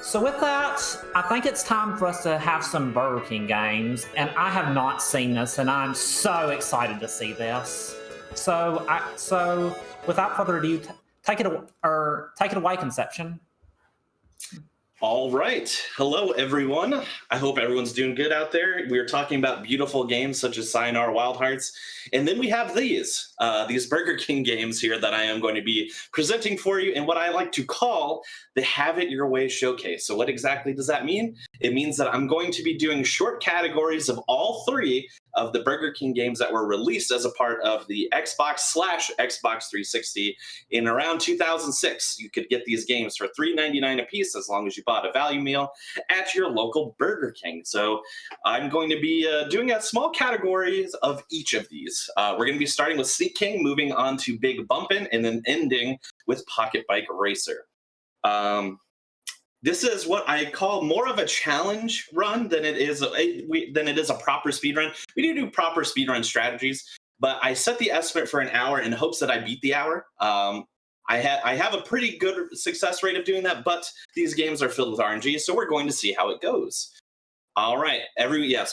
So with that, I think it's time for us to have some Burger King games, and I have not seen this, and I'm so excited to see this. So without further ado, take it away, Conception. All right. Hello, everyone. I hope everyone's doing good out there. We are talking about beautiful games such as Sayonara Wild Hearts. And then we have these Burger King games here that I am going to be presenting for you in what I like to call the Have It Your Way Showcase. So what exactly does that mean? It means that I'm going to be doing short categories of all three of the Burger King games that were released as a part of the Xbox/Xbox 360 in around 2006. You could get these games for $3.99 a piece as long as you bought a value meal at your local Burger King. So I'm going to be doing a small categories of each of these. We're going to be starting with Sneak King, moving on to Big Bumpin', and then ending with PocketBike Racer. This is what I call more of a challenge run than it is a proper speed run. We do proper speed run strategies, but I set the estimate for an hour in hopes that I beat the hour. I have a pretty good success rate of doing that, but these games are filled with RNG, so we're going to see how it goes. All right,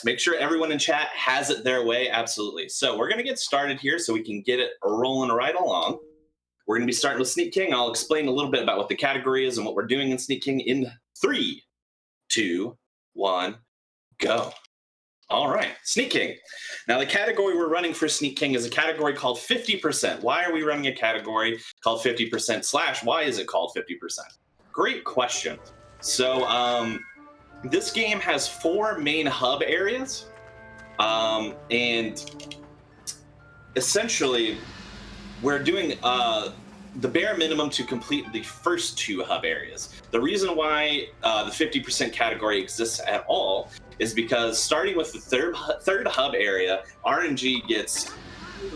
make sure everyone in chat has it their way, absolutely. So we're going to get started here so we can get it rolling right along. We're going to be starting with Sneak King. I'll explain a little bit about what the category is and what we're doing in Sneak King in 3, 2, 1, go. All right, Sneak King. Now, the category we're running for Sneak King is a category called 50%. Why are we running a category called 50% / why is it called 50%? Great question. So, this game has 4 main hub areas, and essentially, we're doing the bare minimum to complete the first 2 hub areas. The reason why the 50% category exists at all is because starting with the third hub area, RNG gets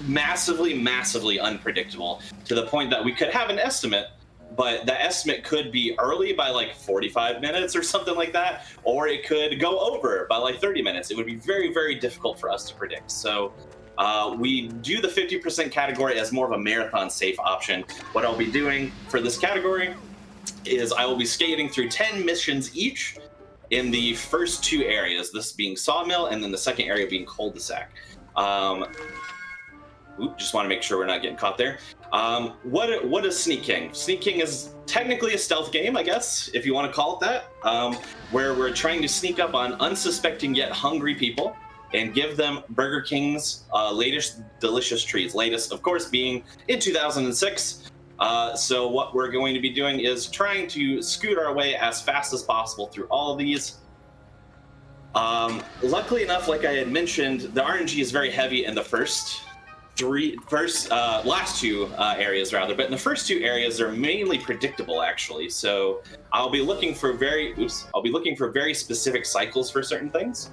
massively unpredictable to the point that we could have an estimate, but the estimate could be early by like 45 minutes or something like that, or it could go over by like 30 minutes. It would be very difficult for us to predict. So we do the 50% category as more of a marathon safe option. What I'll be doing for this category is I will be skating through 10 missions each in the first 2 areas, this being Sawmill and then the second area being Cul-de-sac. Just want to make sure we're not getting caught there. What is Sneak King? Sneak King is technically a stealth game, I guess, if you want to call it that, where we're trying to sneak up on unsuspecting yet hungry people and give them Burger King's latest delicious treats. Latest, of course, being in 2006. So what we're going to be doing is trying to scoot our way as fast as possible through all of these. Luckily enough, like I had mentioned, the RNG is very heavy in the last 2 areas rather, but in the first 2 areas they're mainly predictable actually. So I'll be looking for very specific cycles for certain things.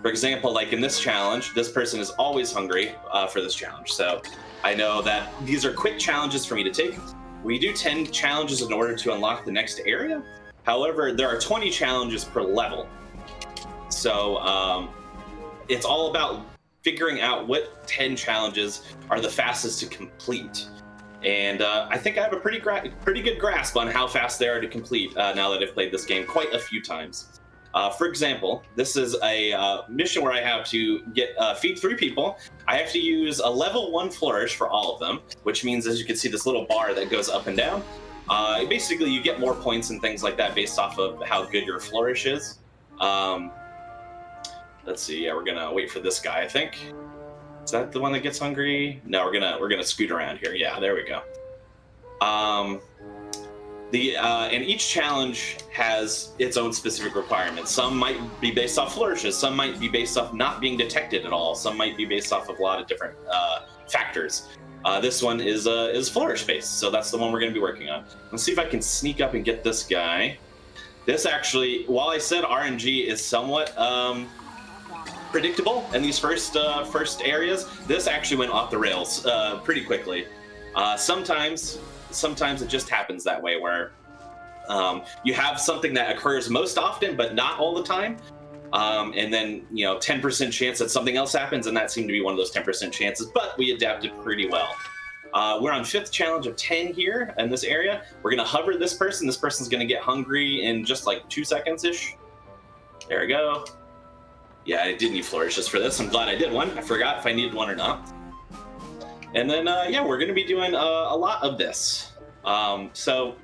For example, like in this challenge, this person is always hungry for this challenge. So I know that these are quick challenges for me to take. We do 10 challenges in order to unlock the next area. However, there are 20 challenges per level. So it's all about figuring out what 10 challenges are the fastest to complete. And I think I have a pretty good grasp on how fast they are to complete now that I've played this game quite a few times. For example, this is a mission where I have to feed 3 people. I have to use a level 1 flourish for all of them, which means, as you can see, this little bar that goes up and down. Basically, you get more points and things like that based off of how good your flourish is. Let's see. Yeah, we're gonna wait for this guy, I think. Is that the one that gets hungry? No, we're gonna scoot around here. Yeah, there we go. And each challenge has its own specific requirements. Some might be based off flourishes. Some might be based off not being detected at all. Some might be based off of a lot of different factors. This one is flourish based, so that's the one we're going to be working on. Let's see if I can sneak up and get this guy. This actually, while I said RNG is somewhat predictable in these first areas, this actually went off the rails pretty quickly. Sometimes it just happens that way, where you have something that occurs most often but not all the time, and then 10% chance that something else happens, and that seemed to be one of those 10% chances, but we adapted pretty well. We're on 5th challenge of 10 here in this area. We're going to hover this person. This person's going to get hungry in just like 2 seconds-ish. There we go. Yeah, I did need flourishes for this. I'm glad I did one. I forgot if I needed one or not. And then, yeah, we're going to be doing a lot of this. So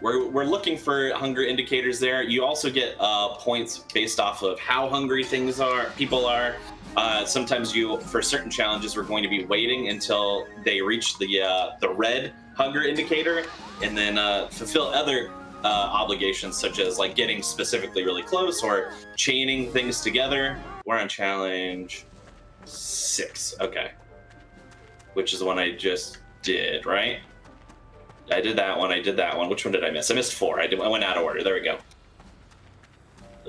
we're looking for hunger indicators there. You also get points based off of how hungry people are. Sometimes for certain challenges, we're going to be waiting until they reach the red hunger indicator, and then fulfill other obligations, such as like getting specifically really close or chaining things together. We're on challenge 6, okay, which is the one I just did, right? I did that one. Which one did I miss? I missed 4. I went out of order. There we go.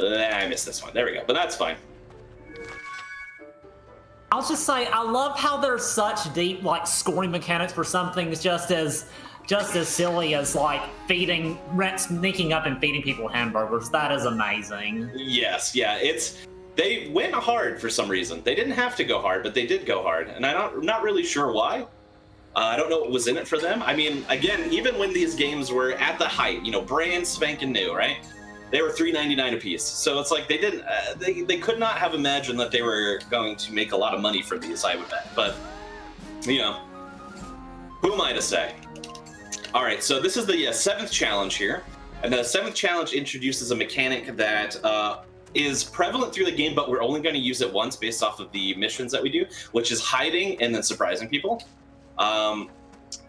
I missed this one. There we go. But that's fine. I'll just say I love how there's such deep like scoring mechanics for something just as silly as like sneaking up and feeding people hamburgers. That is amazing. Yes, yeah. They went hard for some reason. They didn't have to go hard, but they did go hard, and I'm not really sure why. I don't know what was in it for them. I mean, again, even when these games were at the height, brand spanking new, right? They were $3.99 a piece. So it's like they didn't, they could not have imagined that they were going to make a lot of money for these, I would bet. But, who am I to say? All right, so this is the 7th challenge here. And the 7th challenge introduces a mechanic that is prevalent through the game, but we're only going to use it once based off of the missions that we do, which is hiding and then surprising people.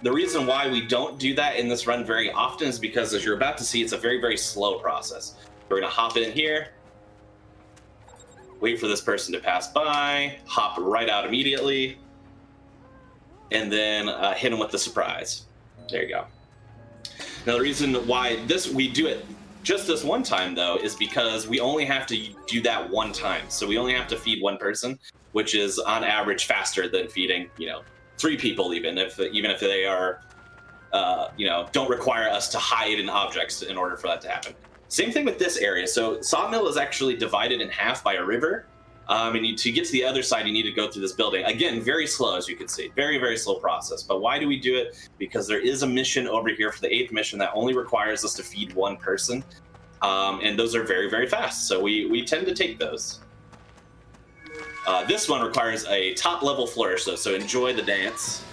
The reason why we don't do that in this run very often is because, as you're about to see, it's a very, very slow process. We're going to hop in here, wait for this person to pass by, hop right out immediately, and then hit them with the surprise. There you go. Now, the reason why we do it just this one time, though, is because we only have to do that one time. So we only have to feed one person, which is on average faster than feeding, 3 people, even if they are, don't require us to hide in objects in order for that to happen. Same thing with this area. So Sawmill is actually divided in half by a river. And to get to the other side, you need to go through this building. Again, very slow, as you can see. Very, very slow process. But why do we do it? Because there is a mission over here for the 8th mission that only requires us to feed one person. And those are very, very fast. So we tend to take those. This one requires a top-level flourish, though, so enjoy the dance.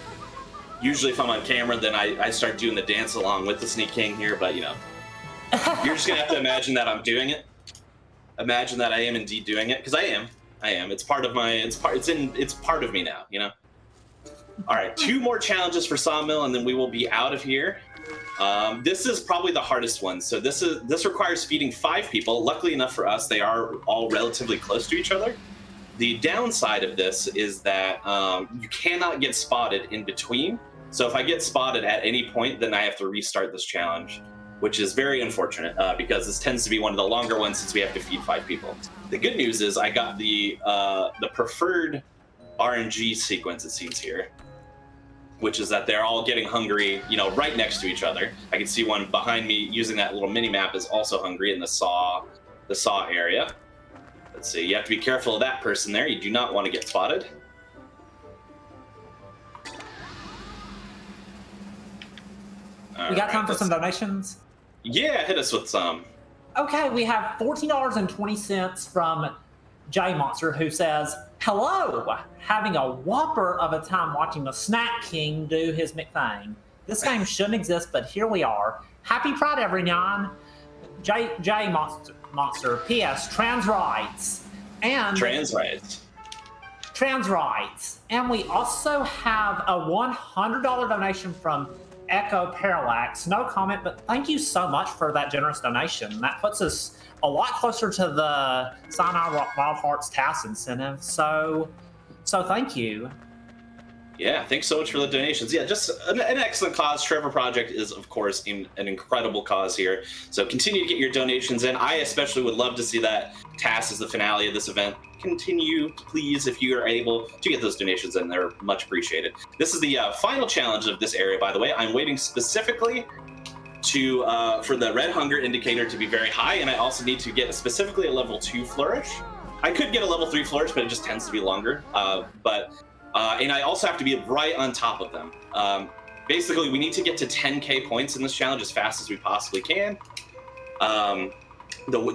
Usually if I'm on camera, then I start doing the dance along with the Sneak King here, but, you're just going to have to imagine that I'm doing it. Imagine that I am indeed doing it, because I am. It's part of it's part of me now, All right, 2 more challenges for Sawmill, and then we will be out of here. This is probably the hardest one. So this requires feeding 5 people. Luckily enough for us, they are all relatively close to each other. The downside of this is that you cannot get spotted in between. So if I get spotted at any point, then I have to restart this challenge, which is very unfortunate because this tends to be one of the longer ones since we have to feed 5 people. The good news is I got the preferred RNG sequence, it seems here, which is that they're all getting hungry, right next to each other. I can see one behind me using that little mini map is also hungry in the saw area. Let's see, you have to be careful of that person there. You do not want to get spotted. We got time for some donations? Yeah, hit us with some. Okay, we have $14.20 from J Monster, who says, "Hello, having a whopper of a time watching the Snack King do his McThing. This game shouldn't exist, but here we are. Happy Pride, everyone. J Monster. P.S. Trans rights. And we also have a $100 donation from Echo Parallax. No comment, but thank you so much for that generous donation. That puts us a lot closer to the Sinai Wild Hearts task incentive. So thank you. Yeah, thanks so much for the donations. Yeah, just an excellent cause. Trevor Project is, of course, an incredible cause here. So continue to get your donations in. I especially would love to see that task as the finale of this event. Continue, please, if you are able to get those donations in. They're much appreciated. This is the final challenge of this area, by the way. I'm waiting specifically for the red hunger indicator to be very high, and I also need to get specifically a level 2 flourish. I could get a level 3 flourish, but it just tends to be longer. But And I also have to be right on top of them. Basically, we need to get to 10K points in this challenge as fast as we possibly can.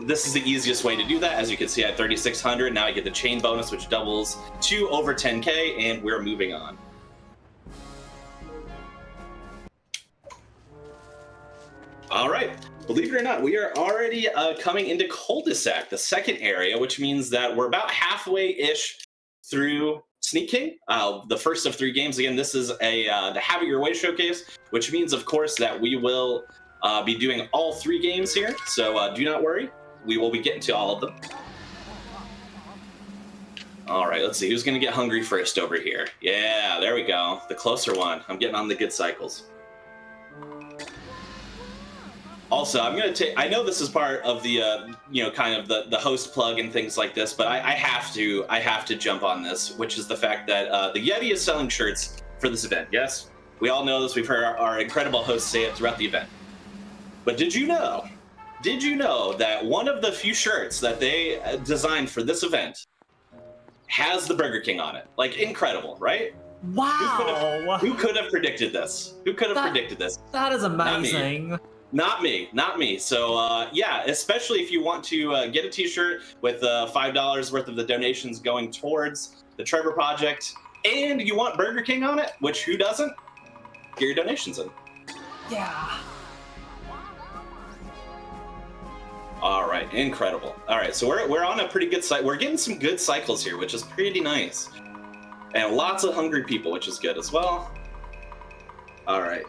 This is the easiest way to do that. As you can see, I had 3,600. Now I get the chain bonus, which doubles to over 10K, and we're moving on. All right. Believe it or not, we are already coming into cul-de-sac, the second area, which means that we're about halfway-ish through Sneak King, the first of 3 games. Again, this is the Have It Your Way showcase, which means, of course, that we will be doing all 3 games here. So do not worry. We will be getting to all of them. All right, let's see. Who's going to get hungry first over here? Yeah, there we go. The closer one. I'm getting on the good cycles. Also, I'm going to take, I know this is part of the, kind of the host plug and things like this, but I have to jump on this, which is the fact that the Yeti is selling shirts for this event. Yes, we all know this. We've heard our incredible hosts say it throughout the event. But did you know that one of the few shirts that they designed for this event has the Burger King on it? Like, incredible, right? Wow. Who could have predicted this? Who could have predicted this? That is amazing. Not me. So yeah, especially if you want to get a t-shirt with $5 worth of the donations going towards the Trevor Project, and you want Burger King on it, which who doesn't? Get your donations in. Yeah. All right, incredible. All right, so we're on a pretty good site. We're getting some good cycles here, which is pretty nice, and lots of hungry people, which is good as well. All right.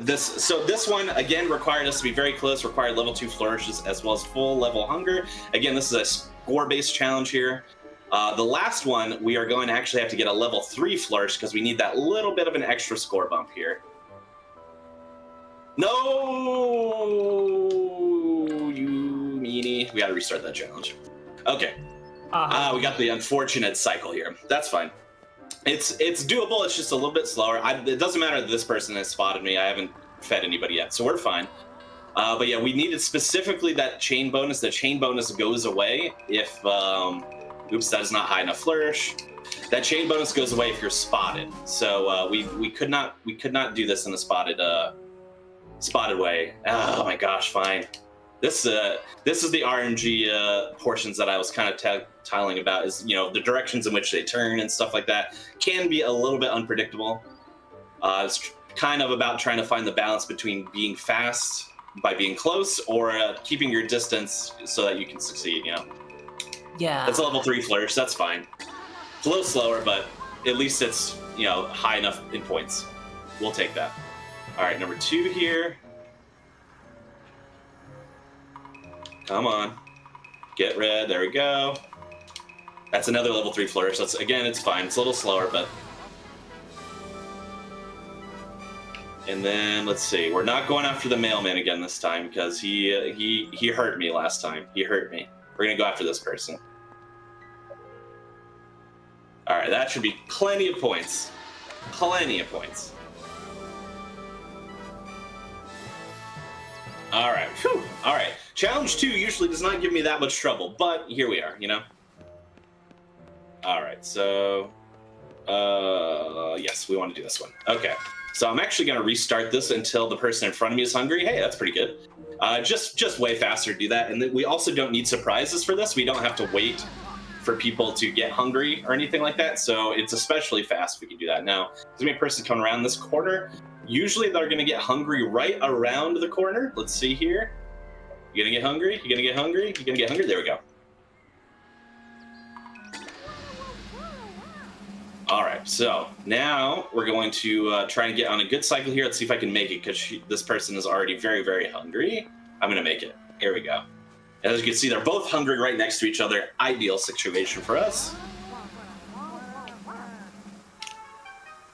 This one again required us to be very close. Required level 2 flourishes as well as full level hunger. Again, this is a score-based challenge here. The last one we are going to actually have to get a level 3 flourish because we need that little bit of an extra score bump here. No, you meanie. We got to restart that challenge. Okay. We got the unfortunate cycle here. That's fine. It's doable. It's just a little bit slower. It doesn't matter that this person has spotted me. I haven't fed anybody yet, so we're fine. But yeah, we needed specifically that chain bonus. The chain bonus goes away if, oops, that is not high enough flourish. That chain bonus goes away if you're spotted. So we could not do this in a spotted way. Oh my gosh, fine. This is the RNG portions that I was kind of tiling about. Is the directions in which they turn and stuff like that can be a little bit unpredictable. It's kind of about trying to find the balance between being fast by being close or keeping your distance so that you can succeed. Yeah. It's a level 3 flourish. That's fine. It's a little slower, but at least it's high enough in points. We'll take that. All right, number 2 here. Come on. Get red. There we go. That's another level 3 flourish. Again, it's fine. It's a little slower, but... And then, let's see. We're not going after the mailman again this time because he hurt me last time. He hurt me. We're going to go after this person. All right, that should be plenty of points. Plenty of points. All right. Whew. All right. Challenge 2 usually does not give me that much trouble, but here we are, All right, so... yes, we want to do this one. Okay, so I'm actually going to restart this until the person in front of me is hungry. Hey, that's pretty good. Just way faster to do that. And we also don't need surprises for this. We don't have to wait for people to get hungry or anything like that, so it's especially fast if we can do that. Now, there's going to be a person coming around this corner. Usually they're going to get hungry right around the corner. Let's see here. You gonna get hungry? You gonna get hungry? You gonna get hungry? There we go. All right, so now we're going to try and get on a good cycle here. Let's see if I can make it because this person is already very, very hungry. I'm gonna make it. Here we go. As you can see, they're both hungry right next to each other. Ideal situation for us.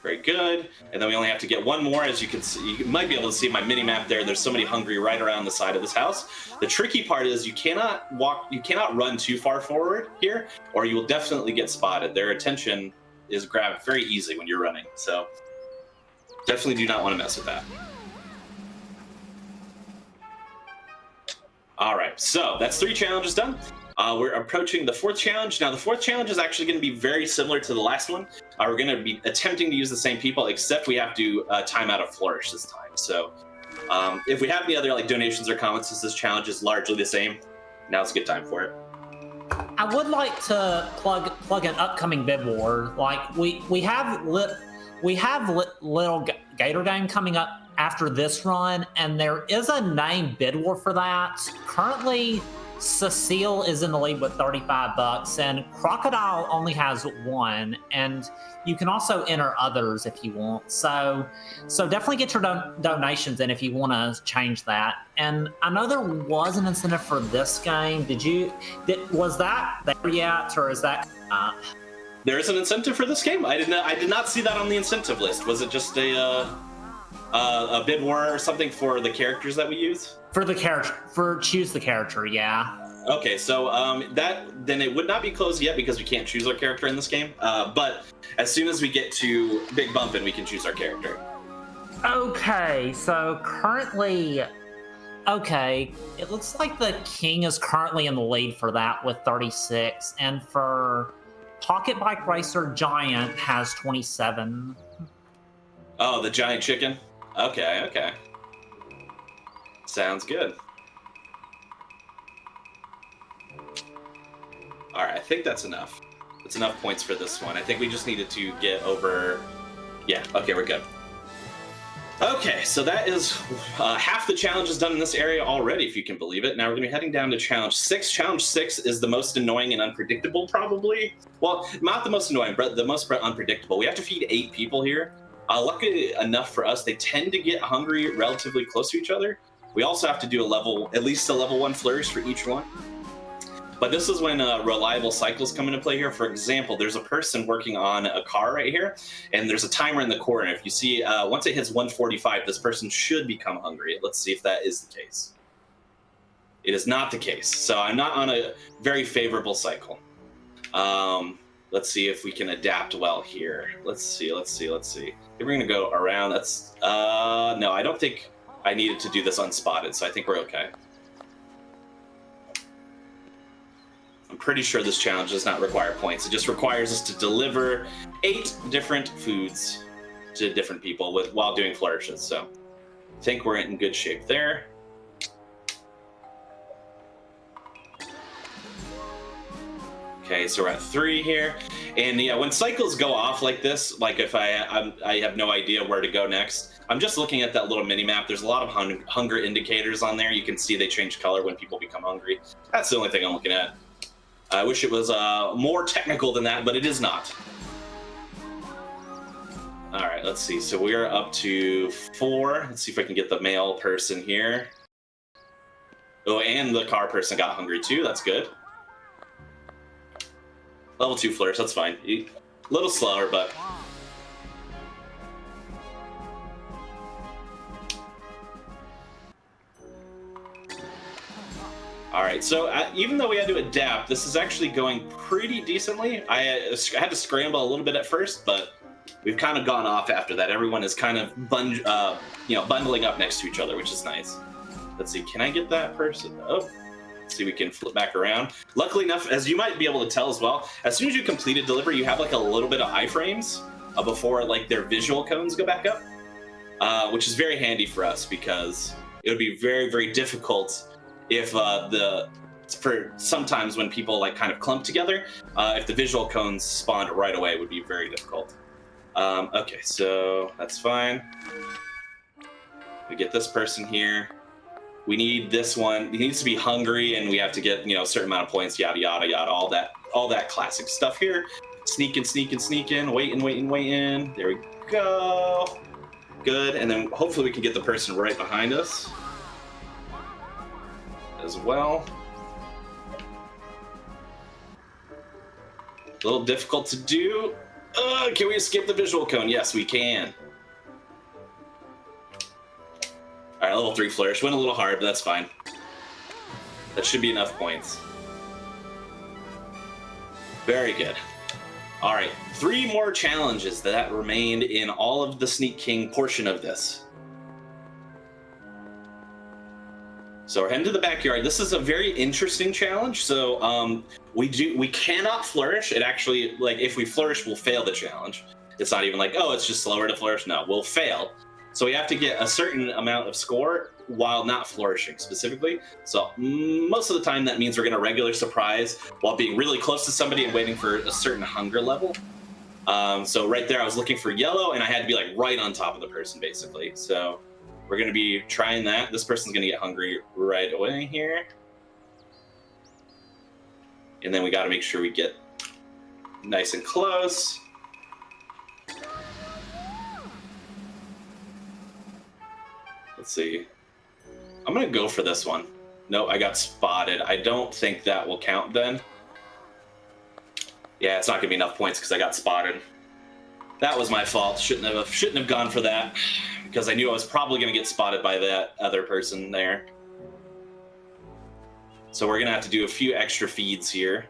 Very good. And then we only have to get one more. As you can see, you might be able to see my mini map there. There's somebody hungry right around the side of this house. The tricky part is you cannot run too far forward here, or you will definitely get spotted. Their attention is grabbed very easily when you're running. So definitely do not want to mess with that. All right, so that's 3 challenges done. We're approaching the 4th challenge. Now, the 4th challenge is actually going to be very similar to the last one. We're going to be attempting to use the same people, except we have to time out a flourish this time. So if we have any other like donations or comments, since this challenge is largely the same, now's a good time for it. I would like to plug an upcoming bid war. Like we have little Gator game coming up after this run, and there is a named bid war for that. Currently, Cecile is in the lead with $35, and Crocodile only has 1, and you can also enter others if you want. So definitely get your donations in if you want to change that. And I know there was an incentive for this game. Was that there yet, or is that up? There is an incentive for this game. I did not see that on the incentive list. Was it just a bid war or something for the characters that we use? For the character, choose the character, yeah. Okay, so then it would not be closed yet because we can't choose our character in this game. But as soon as we get to Big Bumpin', we can choose our character. Okay, so currently, it looks like the King is currently in the lead for that with 36, and for PocketBike Racer, Giant has 27. Oh, the giant chicken? Okay. Sounds good. All right, I think that's enough. That's enough points for this one. I think we just needed to get over... Yeah, okay, we're good. Okay, so that is half the challenges done in this area already, if you can believe it. Now we're going to be heading down to Challenge 6. Challenge 6 is the most annoying and unpredictable, probably. Well, not the most annoying, but the most unpredictable. We have to feed 8 people here. Luckily enough for us, they tend to get hungry relatively close to each other. We also have to do at least a level 1 flourish for each one. But this is when reliable cycles come into play here. For example, there's a person working on a car right here, and there's a timer in the corner. If you see, once it hits 145, this person should become hungry. Let's see if that is the case. It is not the case. So I'm not on a very favorable cycle. Let's see if we can adapt well here. Let's see. We're going to go around. No, I don't think I needed to do this unspotted, so I think we're okay. I'm pretty sure this challenge does not require points. It just requires us to deliver 8 different foods to different people while doing flourishes. So I think we're in good shape there. Okay, so we're at 3 here. And yeah, when cycles go off like this, like if I have no idea where to go next, I'm just looking at that little mini map. There's a lot of hunger indicators on there. You can see they change color when people become hungry. That's the only thing I'm looking at. I wish it was more technical than that, but it is not. All right, let's see. So we are up to 4. Let's see if I can get the male person here. Oh, and the car person got hungry too. That's good. Level 2 flourish, that's fine. A little slower, but... All right, so even though we had to adapt, this is actually going pretty decently. I had to scramble a little bit at first, but we've kind of gone off after that. Everyone is kind of bundling up next to each other, which is nice. Let's see, can I get that person? Oh, let's see, we can flip back around. Luckily enough, as you might be able to tell as well, as soon as you complete a delivery, you have like a little bit of iframes before like their visual cones go back up, which is very handy for us because it would be very, very difficult if for sometimes when people like kind of clump together, if the visual cones spawned right away, it would be very difficult. Okay, so that's fine. We get this person here. We need this one. He needs to be hungry, and we have to get a certain amount of points. Yada yada yada. All that classic stuff here. Sneak in. Wait in. There we go. Good, and then hopefully we can get the person right behind us as well. A little difficult to do. Can we escape the visual cone? Yes, we can. All right, level 3 flourish. Went a little hard, but that's fine. That should be enough points. Very good. All right, 3 more challenges that remained in all of the Sneak King portion of this. So we're heading to the backyard. This is a very interesting challenge. So we cannot flourish. It actually, like, if we flourish, we'll fail the challenge. It's not even like, oh, it's just slower to flourish. No, we'll fail. So we have to get a certain amount of score while not flourishing specifically. So most of the time that means we're gonna regular surprise while being really close to somebody and waiting for a certain hunger level. So right there, I was looking for yellow and I had to be like right on top of the person basically. So we're gonna be trying that. This person's gonna get hungry right away here. And then we gotta make sure we get nice and close. Let's see. I'm gonna go for this one. No, I got spotted. I don't think that will count then. Yeah, it's not gonna be enough points because I got spotted. That was my fault. Shouldn't have gone for that because I knew I was probably gonna get spotted by that other person there. So we're gonna have to do a few extra feeds here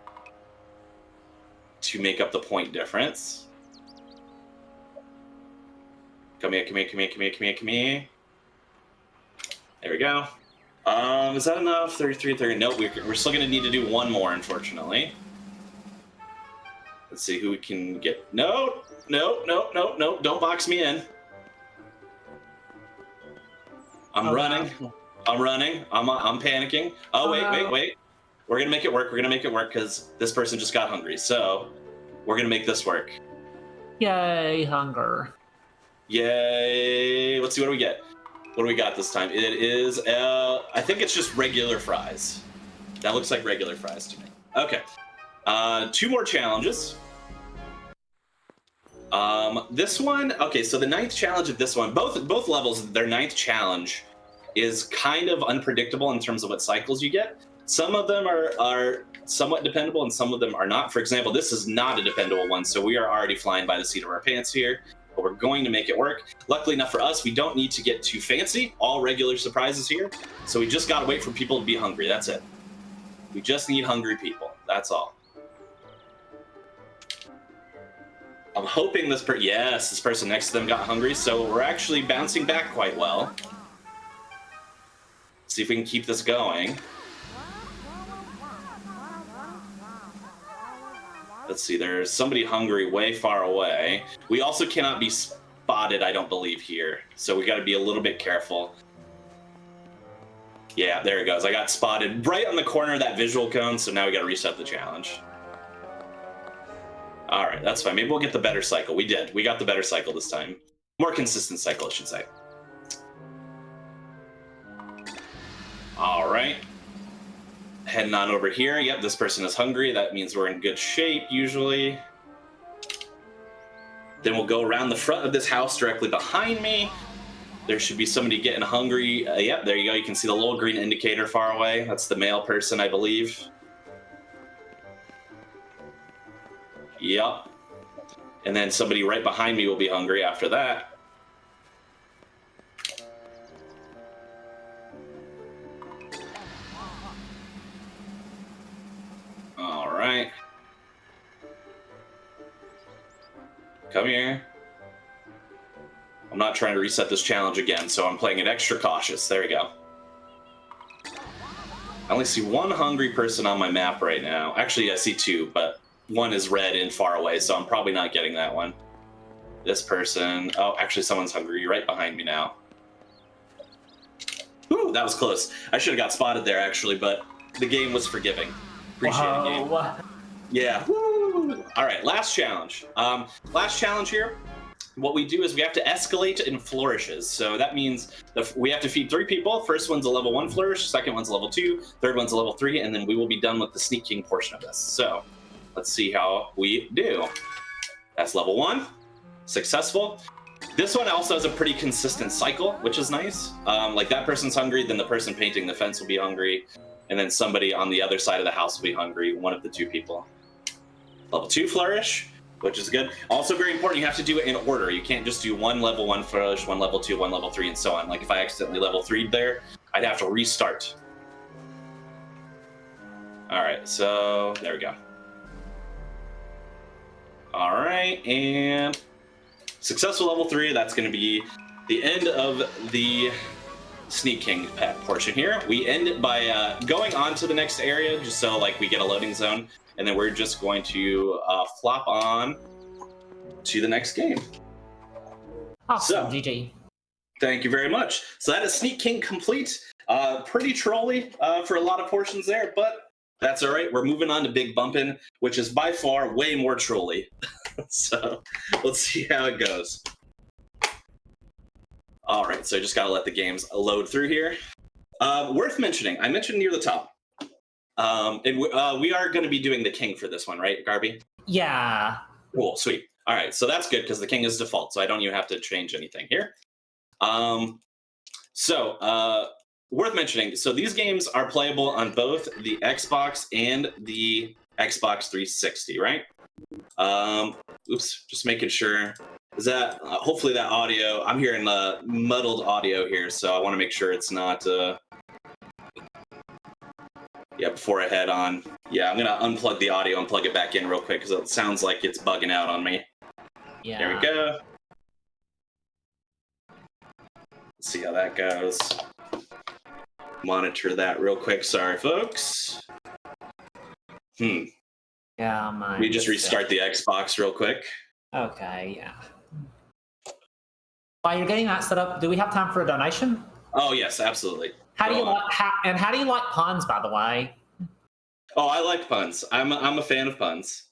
to make up the point difference. Come here, come here, come here, come here, come here, come here. There we go. Is that enough? 33, 30. Nope, we're still gonna need to do one more, unfortunately. Let's see who we can get. No, no, no, no, no, don't box me in. I'm running. No. I'm running. I'm panicking. Oh, wait. We're gonna make it work. We're gonna make it work because this person just got hungry. So we're gonna make this work. Yay, hunger. Yay. Let's see what do we get. What do we got this time? It is, I think it's just regular fries. That looks like regular fries to me. Okay. 2 more challenges. This one, okay, so the 9th challenge of this one, both levels, their 9th challenge is kind of unpredictable in terms of what cycles you get. Some of them are somewhat dependable and some of them are not. For example, this is not a dependable one, so we are already flying by the seat of our pants here, but we're going to make it work. Luckily enough for us, we don't need to get too fancy. All regular surprises here, so we just gotta wait for people to be hungry, that's it. We just need hungry people, that's all. I'm hoping this this person next to them got hungry, so we're actually bouncing back quite well. See if we can keep this going. Let's see, there's somebody hungry way far away. We also cannot be spotted, I don't believe, here. So we gotta be a little bit careful. Yeah, there it goes. I got spotted right on the corner of that visual cone, so now we gotta reset the challenge. All right, that's fine. Maybe we'll get the better cycle. We did. We got the better cycle this time. More consistent cycle, I should say. All right. Heading on over here. Yep, this person is hungry. That means we're in good shape, usually. Then we'll go around the front of this house directly behind me. There should be somebody getting hungry. Yep, there you go. You can see the little green indicator far away. That's the male person, I believe. Yep. And then somebody right behind me will be hungry after that. All right. Come here. I'm not trying to reset this challenge again, so I'm playing it extra cautious. There we go. I only see one hungry person on my map right now. Actually, I see 2, but one is red and far away, so I'm probably not getting that one. This person, oh, actually someone's hungry right behind me now. Ooh, that was close. I should have got spotted there actually, but the game was forgiving. Appreciate it, game. Yeah, woo! All right, last challenge. Last challenge here. What we do is we have to escalate in flourishes. So that means we have to feed 3 people. First one's a level 1 flourish, second one's a level 2, third one's a level 3, and then we will be done with the Sneak King portion of this. So let's see how we do. That's level 1, successful. This one also has a pretty consistent cycle, which is nice. Like that person's hungry, then the person painting the fence will be hungry, and then somebody on the other side of the house will be hungry, one of the 2 people. Level 2 flourish, which is good. Also very important, you have to do it in order. You can't just do 1 level 1 flourish, 1 level 2, 1 level 3, and so on. Like if I accidentally level 3'd there, I'd have to restart. All right, so there we go. All right, and successful level 3. That's going to be the end of the Sneak King portion here. We end it by going on to the next area, just so like we get a loading zone, and then we're just going to flop on to the next game. Awesome, So, GG. Thank you very much. So that is Sneak King complete. Pretty trolly for a lot of portions there, but that's all right. We're moving on to Big Bumpin', which is by far way more trolly. So let's see how it goes. All right, so I just gotta let the games load through here. Worth mentioning, I mentioned near the top. We are going to be doing the king for this one, right, Garby? Yeah. Cool, sweet. All right, so that's good because the king is default, so I don't even have to change anything here. Worth mentioning, so these games are playable on both the Xbox and the Xbox 360, right? Oops, just making sure. Is that hopefully that audio? I'm hearing muddled audio here, so I want to make sure it's not. Yeah, before I head on. Yeah, I'm gonna unplug the audio and plug it back in real quick because it sounds like it's bugging out on me. Yeah. There we go. Let's see how that goes. Monitor that real quick. Sorry, folks. Yeah, We just restart the Xbox real quick. Okay, yeah. While you're getting that set up, do we have time for a donation? Oh yes, absolutely. How do you like puns, by the way? Oh, I like puns. I'm a fan of puns.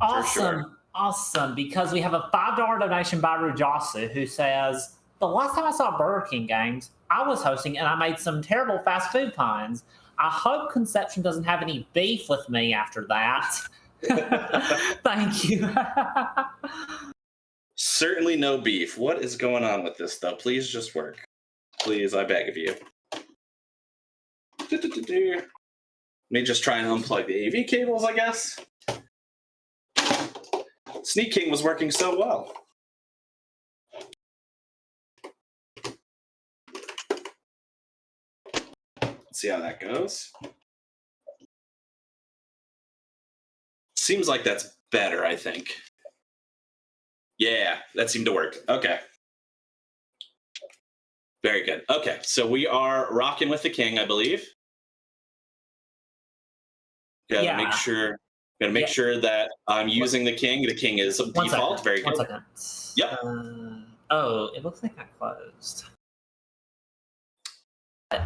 Awesome, sure. Awesome. Because we have a $5 donation by Rujasu who says, the last time I saw Burger King games, I was hosting and I made some terrible fast food puns. I hope Conception doesn't have any beef with me after that. Thank you. Certainly no beef. What is going on with this, though? Please just work. Please, I beg of you. Let me just try and unplug the AV cables, I guess. Sneak King was working so well. Let's see how that goes. Seems like that's better, I think. Yeah, that seemed to work. Okay. Very good. Okay, so we are rocking with the king, I believe. Gotta make sure that I'm using the king. The king is default. Very good. 1 second. Yep. Oh, it looks like I closed.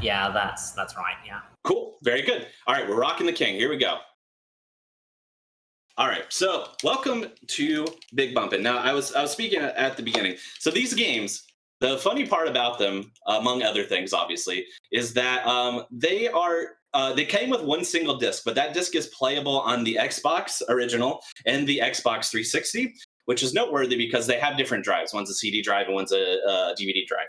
Yeah, that's right. Yeah. Cool. Very good. All right, we're rocking the king. Here we go. All right, so welcome to Big Bumpin'. Now, I was speaking at the beginning. So these games, the funny part about them, among other things, obviously, is that they came with one single disc, but that disc is playable on the Xbox original and the Xbox 360, which is noteworthy because they have different drives. One's a CD drive and one's a DVD drive.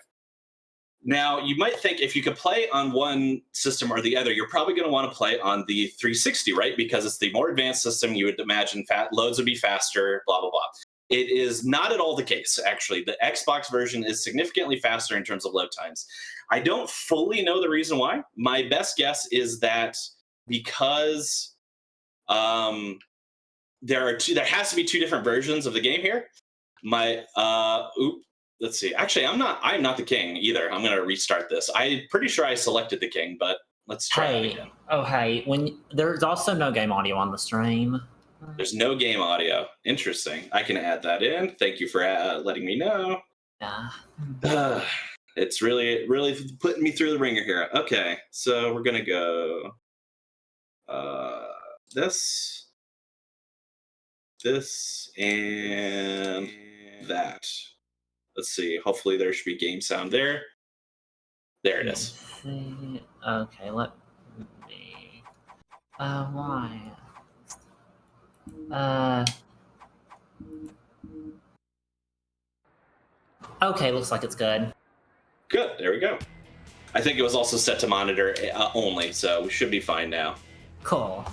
Now, you might think if you could play on one system or the other, you're probably going to want to play on the 360, right? Because it's the more advanced system. You would imagine loads would be faster, blah, blah, blah. It is not at all the case, actually. The Xbox version is significantly faster in terms of load times. I don't fully know the reason why. My best guess is that because there has to be two different versions of the game here. Let's see. Actually, I'm not the king either. I'm going to restart this. I'm pretty sure I selected the king, but let's try it again. Oh, hey. There's also no game audio on the stream. There's no game audio. Interesting. I can add that in. Thank you for letting me know. Yeah. It's really, really putting me through the ringer here. Okay, so we're going to go this, and that. Let's see. Hopefully there should be game sound there. There it is. Okay, let me. Why? Okay, looks like it's good. Good. There we go. I think it was also set to monitor only, so we should be fine now. Cool.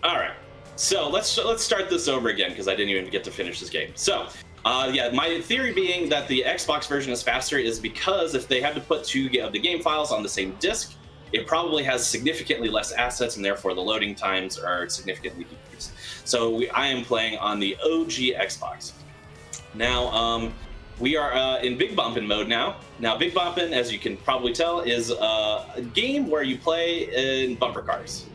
All right. So let's start this over again because I didn't even get to finish this game. So. My theory being that the Xbox version is faster is because if they had to put two of the game files on the same disk, it probably has significantly less assets, and therefore the loading times are significantly decreased. So I am playing on the OG Xbox. Now, we are in Big Bumpin' mode now. Now, Big Bumpin', as you can probably tell, is a game where you play in bumper cars.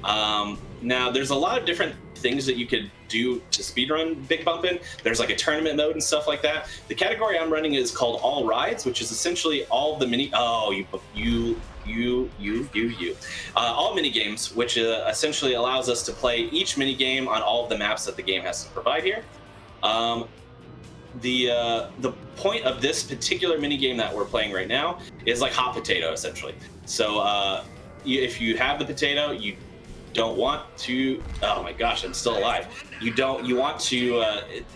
Now, there's a lot of different things that you could do to speedrun Big Bumpin'. There's like a tournament mode and stuff like that. The category I'm running is called All Rides, which is essentially all the mini. Oh, all mini games, which essentially allows us to play each mini game on all of the maps that the game has to provide here. The point of this particular mini game that we're playing right now is like hot potato, essentially. So if you have the potato, you don't want to. Oh my gosh, I'm still alive. You want to,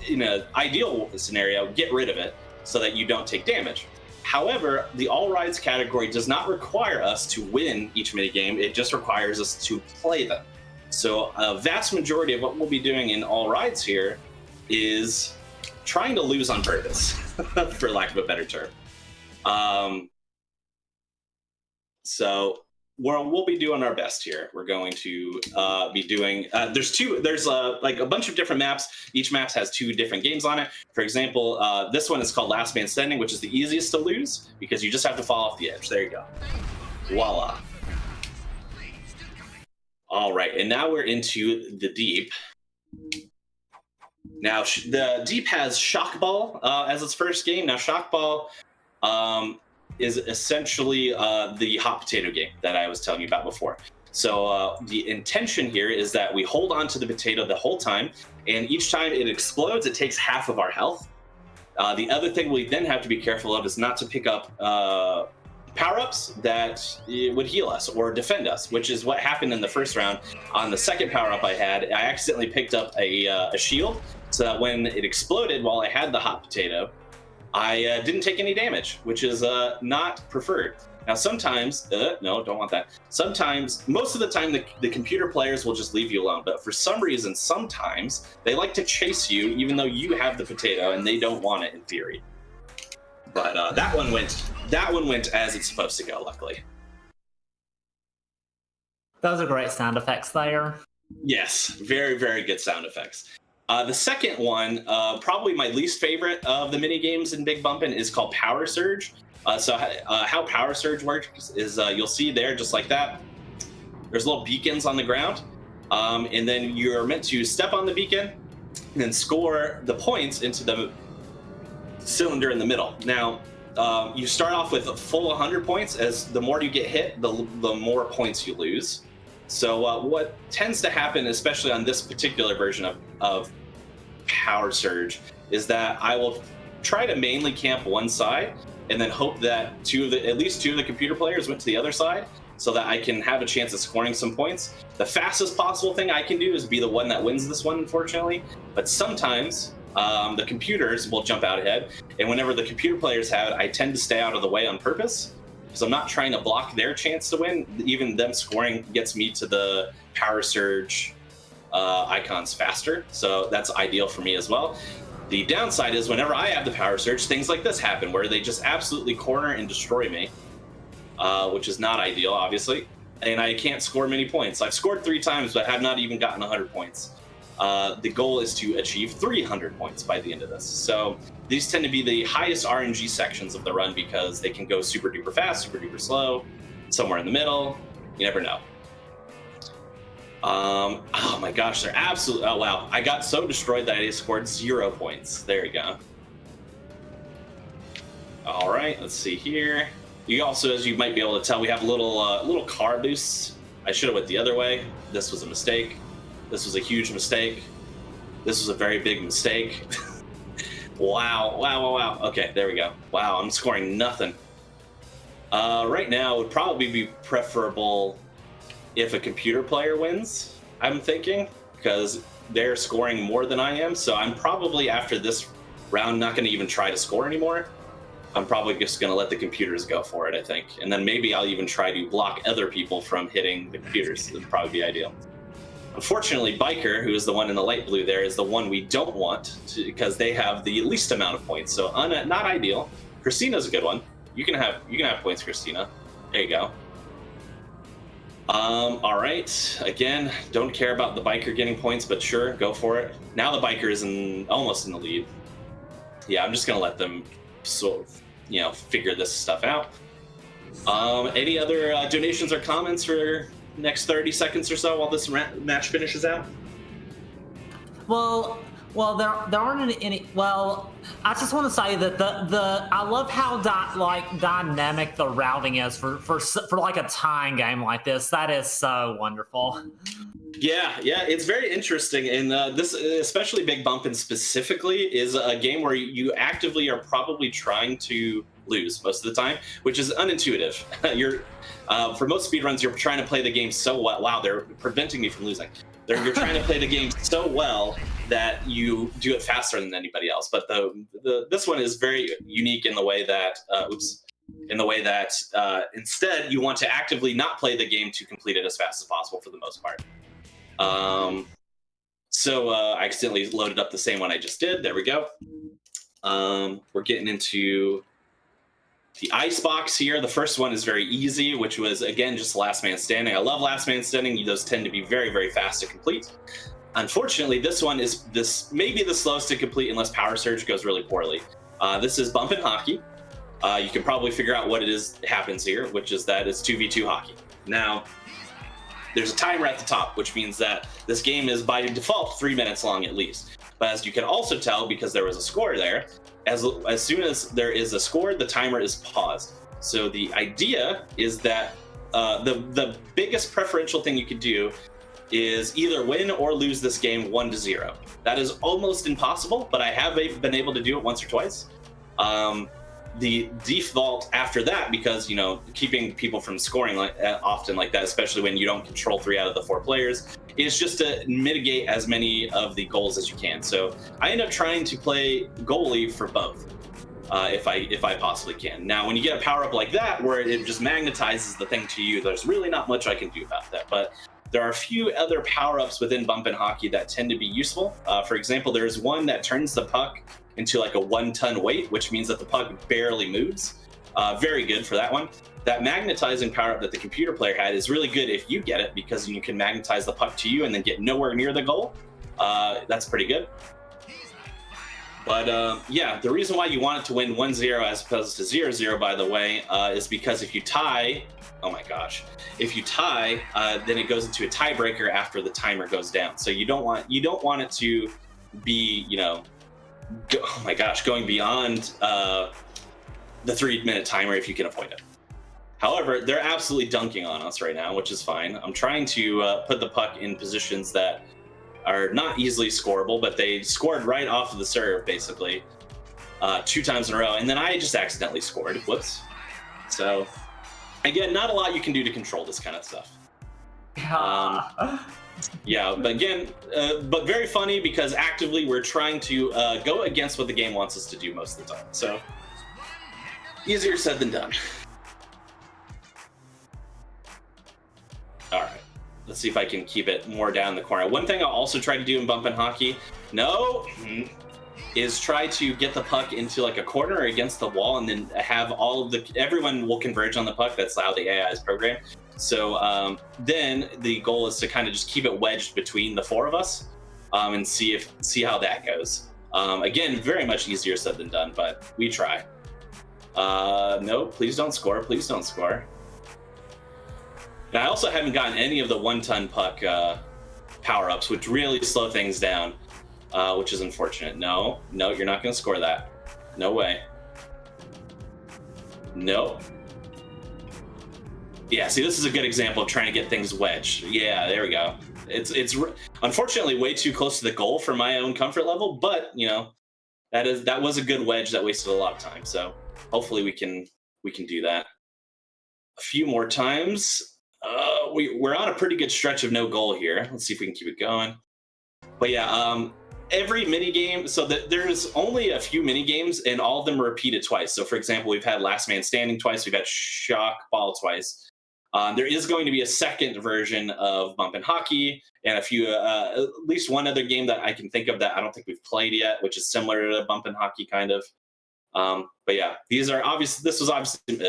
in an ideal scenario, get rid of it so that you don't take damage. However, the All Rides category does not require us to win each minigame. It just requires us to play them. So a vast majority of what we'll be doing in All Rides here is trying to lose on purpose, for lack of a better term. So we'll be doing our best here. We're going to be doing, there's like a bunch of different maps. Each map has 2 different games on it. For example, this one is called Last Man Standing, which is the easiest to lose because you just have to fall off the edge. There you go. Voila. All right, and now we're into the Deep. Now, the Deep has Shock Ball as its first game. Now, Shock Ball is essentially the hot potato game that I was telling you about before. So the intention here is that we hold on to the potato the whole time, and each time it explodes, it takes half of our health. The other thing we then have to be careful of is not to pick up power-ups that would heal us or defend us, which is what happened in the first round. On the second power-up I had, I accidentally picked up a shield, so that when it exploded while I had the hot potato, I didn't take any damage, which is not preferred. Now, sometimes, no, don't want that. Sometimes, most of the time, the computer players will just leave you alone. But for some reason, sometimes, they like to chase you, even though you have the potato, and they don't want it in theory. But that one went as it's supposed to go, luckily. Those are great sound effects there. Yes, very, very good sound effects. The second one, probably my least favorite of the mini games in Big Bumpin', is called Power Surge. So how Power Surge works is you'll see there, just like that, there's little beacons on the ground, and then you're meant to step on the beacon and then score the points into the cylinder in the middle. Now, you start off with a full 100 points. As the more you get hit, the more points you lose. So what tends to happen, especially on this particular version of Power Surge, is that I will try to mainly camp one side and then hope that at least two of the computer players went to the other side so that I can have a chance of scoring some points. The fastest possible thing I can do is be the one that wins this one, unfortunately. But sometimes the computers will jump out ahead, and whenever the computer players have it, I tend to stay out of the way on purpose. So I'm not trying to block their chance to win. Even them scoring gets me to the Power Surge icons faster. So that's ideal for me as well. The downside is whenever I have the Power Surge, things like this happen where they just absolutely corner and destroy me, which is not ideal, obviously. And I can't score many points. I've scored 3 times, but have not even gotten 100 points. The goal is to achieve 300 points by the end of this. So these tend to be the highest RNG sections of the run because they can go super duper fast, super duper slow, somewhere in the middle. You never know. Oh my gosh, they're absolutely, oh wow. I got so destroyed that I scored 0 points. There we go. All right, let's see here. You also, as you might be able to tell, we have little car boosts. I should have went the other way. This was a mistake. This was a huge mistake. This was a very big mistake. Wow. Okay, there we go. Wow, I'm scoring nothing. Right now, it would probably be preferable if a computer player wins, I'm thinking, because they're scoring more than I am. So I'm probably, after this round, not going to even try to score anymore. I'm probably just going to let the computers go for it, I think. And then maybe I'll even try to block other people from hitting the computers. That would probably be ideal. Unfortunately, Biker, who is the one in the light blue there, is the one we don't want because they have the least amount of points. So not ideal. Christina's a good one. You can have points, Christina. There you go. All right. Again, don't care about the Biker getting points, but sure, go for it. Now the Biker is almost in the lead. yeah, I'm just gonna let them sort of, figure this stuff out. Any other donations or comments for next 30 seconds or so while this match finishes out? There aren't any. Well, I just want to say that the I love how dynamic the routing is for like a tying game like this. That is so wonderful. Yeah, it's very interesting, and this, especially Big Bumpin' specifically, is a game where you actively are probably trying to lose most of the time, which is unintuitive. You're for most speedruns, you're trying to play the game so well. Wow, they're preventing me from losing. You're trying to play the game so well that you do it faster than anybody else. But this one is very unique in the way that instead you want to actively not play the game to complete it as fast as possible for the most part. So I accidentally loaded up the same one I just did. There we go. We're getting into the ice box here. The first one is very easy, which was, again, just last man standing. I love last man standing. Those tend to be very, very fast to complete. Unfortunately, this one is maybe the slowest to complete unless Power Surge goes really poorly. This is Bumpin' Hockey. You can probably figure out what it is happens here, which is that it's 2v2 hockey. Now, there's a timer at the top, which means that this game is by default 3 minutes long at least. But as you can also tell, because there was a score there, as soon as there is a score, the timer is paused. So the idea is that the biggest preferential thing you could do is either win or lose this game 1-0. That is almost impossible, but I have been able to do it once or twice. The default after that, because keeping people from scoring often like that, especially when you don't control 3 out of the 4 players, is just to mitigate as many of the goals as you can. So I end up trying to play goalie for both, if I possibly can. Now, when you get a power up like that, where it just magnetizes the thing to you, there's really not much I can do about that. But there are a few other power-ups within Bumpin' Hockey that tend to be useful. For example, there's one that turns the puck into like a 1-ton weight, which means that the puck barely moves. Very good for that one. That magnetizing power-up that the computer player had is really good if you get it, because you can magnetize the puck to you and then get nowhere near the goal. That's pretty good. But yeah, the reason why you want it to win 1-0 as opposed to 0-0, by the way, is because if you tie, oh my gosh, if you tie, then it goes into a tiebreaker after the timer goes down. So you don't want it to be, oh my gosh, going beyond the 3-minute timer if you can avoid it. However, they're absolutely dunking on us right now, which is fine. I'm trying to put the puck in positions that are not easily scoreable, but they scored right off of the serve, basically, 2 times in a row, and then I just accidentally scored. Whoops. So, again, not a lot you can do to control this kind of stuff. Yeah, but again, but very funny, because actively we're trying to go against what the game wants us to do most of the time. So, easier said than done. All right, let's see if I can keep it more down the corner. One thing I'll also try to do in Bumpin' Hockey, is try to get the puck into like a corner or against the wall, and then have everyone will converge on the puck. That's how the AI is programmed. So then the goal is to kind of just keep it wedged between the 4 of us, and see how that goes. Again, very much easier said than done, but we try. No, please don't score. Please don't score. And I also haven't gotten any of the 1-ton puck power-ups, which really slow things down, which is unfortunate. No, you're not going to score that. No way. No. Yeah, see, this is a good example of trying to get things wedged. Yeah, there we go. It's unfortunately way too close to the goal for my own comfort level, but that was a good wedge that wasted a lot of time. So hopefully we can do that a few more times. We're on a pretty good stretch of no goal here. Let's see if we can keep it going. But yeah, every mini game. So there's only a few mini games, and all of them are repeated twice. So for example, we've had Last Man Standing twice. We've had Shock Ball twice. There is going to be a second version of Bumpin' Hockey, and at least one other game that I can think of that I don't think we've played yet, which is similar to Bumpin' Hockey kind of. But yeah, this was obviously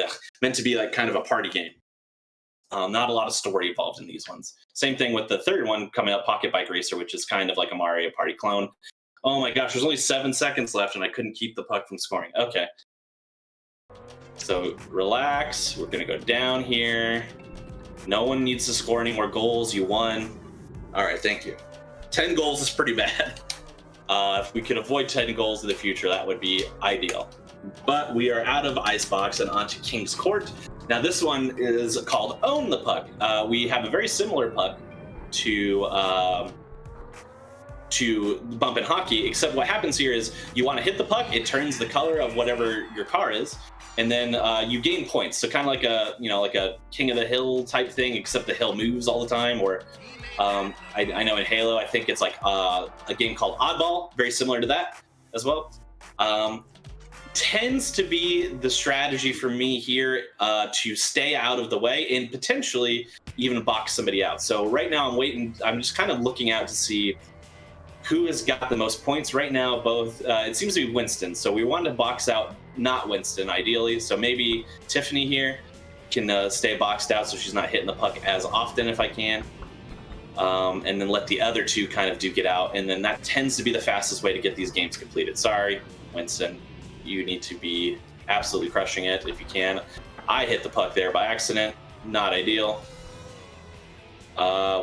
meant to be like kind of a party game. Not a lot of story involved in these ones. Same thing with the third one coming up, PocketBike Racer, which is kind of like a Mario Party clone. Oh my gosh, there's only 7 seconds left, and I couldn't keep the puck from scoring. Okay. So relax. We're gonna go down here. No one needs to score any more goals. You won. All right, thank you. 10 goals is pretty bad. If we could avoid 10 goals in the future, that would be ideal. But we are out of Icebox and onto King's Court. Now this one is called Own the Puck. We have a very similar puck to Bump in Hockey, except what happens here is you want to hit the puck, it turns the color of whatever your car is, and then you gain points. So kind of like a King of the Hill type thing, except the hill moves all the time. Or I know in Halo, I think it's like a game called Oddball, very similar to that as well. Tends to be the strategy for me here to stay out of the way and potentially even box somebody out. So right now I'm waiting. I'm just kind of looking out to see who has got the most points right now. Both it seems to be Winston. So we want to box out not Winston ideally. So maybe Tiffany here can stay boxed out so she's not hitting the puck as often if I can. And then let the other two kind of duke it out. And then that tends to be the fastest way to get these games completed. Sorry, Winston. You need to be absolutely crushing it if you can. I hit the puck there by accident. Not ideal.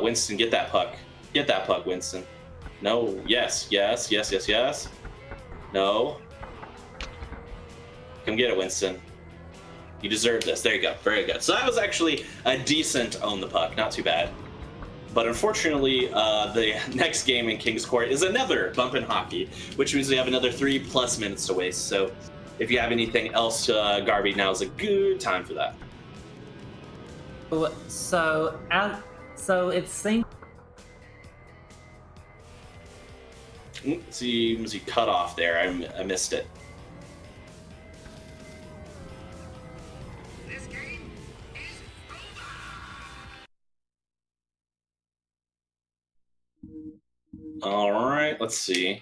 Winston, get that puck. Get that puck, Winston. No. Yes. Yes. Yes. Yes. Yes. No. Come get it, Winston. You deserve this. There you go. Very good. So that was actually a decent own the puck. Not too bad. But unfortunately, the next game in King's Court is another Bump in Hockey, which means we have another 3+ minutes to waste. So if you have anything else, Garby, now is a good time for that. So it seems. Seems you cut off there. I missed it. All right, let's see.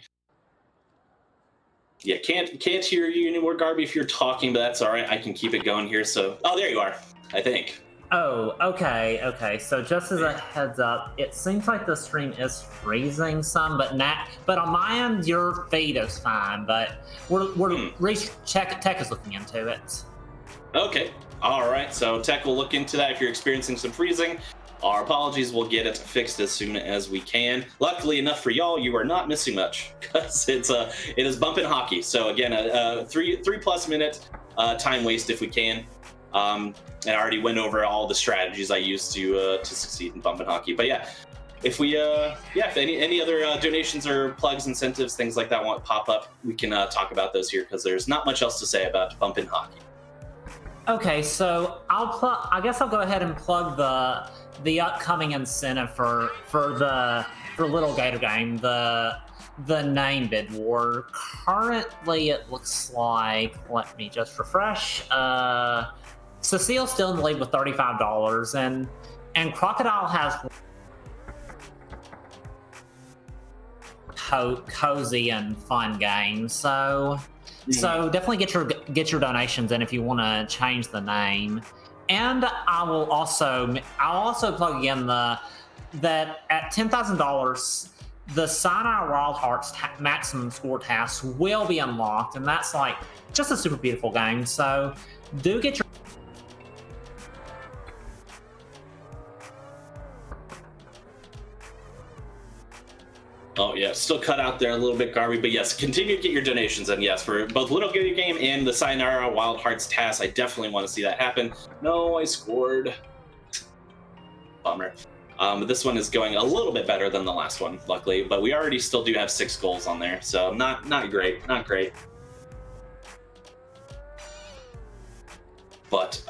Yeah, can't hear you anymore, Garby, if you're talking, but that's all right. I can keep it going here. So, oh, there you are, I think. Oh, okay. So just as a heads up, it seems like the stream is freezing some, but on my end, your feed is fine. But Tech is looking into it. Okay, all right. So Tech will look into that if you're experiencing some freezing. Our apologies, we'll get it fixed as soon as we can. Luckily enough for y'all, you are not missing much because it is Bump in Hockey. So again, a 3+ minute time waste if we can. And I already went over all the strategies I used to succeed in Bump in Hockey. But yeah, if we if any other donations or plugs, incentives, things like that want to pop up, we can talk about those here because there's not much else to say about Bump in Hockey. Okay, so I guess I'll go ahead and plug the upcoming incentive for Little Gator Game, the name bid war. Currently, it looks like, let me just refresh. Cecile's still in the lead with $35, and Crocodile has cozy and fun game. So definitely get your donations in if you want to change the name. And I'll also plug again that at $10,000, the Sign Our Wild Hearts maximum score task will be unlocked, and that's like just a super beautiful game. So do get your. Oh yeah, still cut out there a little bit, Garby, but yes, continue to get your donations, and yes, for both Little Gator Game and the Sayonara Wild Hearts task, I definitely want to see that happen. No, I scored. Bummer. But this one is going a little bit better than the last one, luckily, but we already still do have 6 goals on there, so not great, not great. But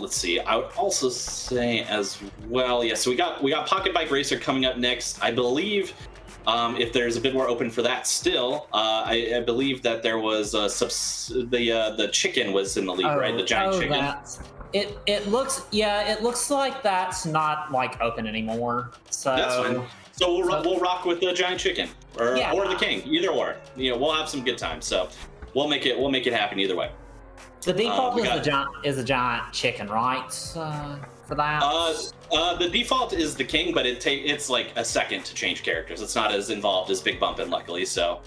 let's see. I would also say as well, yeah. So we got PocketBike Racer coming up next, I believe. If there's a bid war open for that still, I believe that there was the chicken was in the league, right? The giant chicken. It looks like that's not like open anymore. So that's fine. So we'll rock with the giant chicken or the king, either or. We'll have some good times. So we'll make it happen either way. The default is a giant chicken, right? For that. The default is the king, but it's like a second to change characters. It's not as involved as Big Bumpin', luckily. So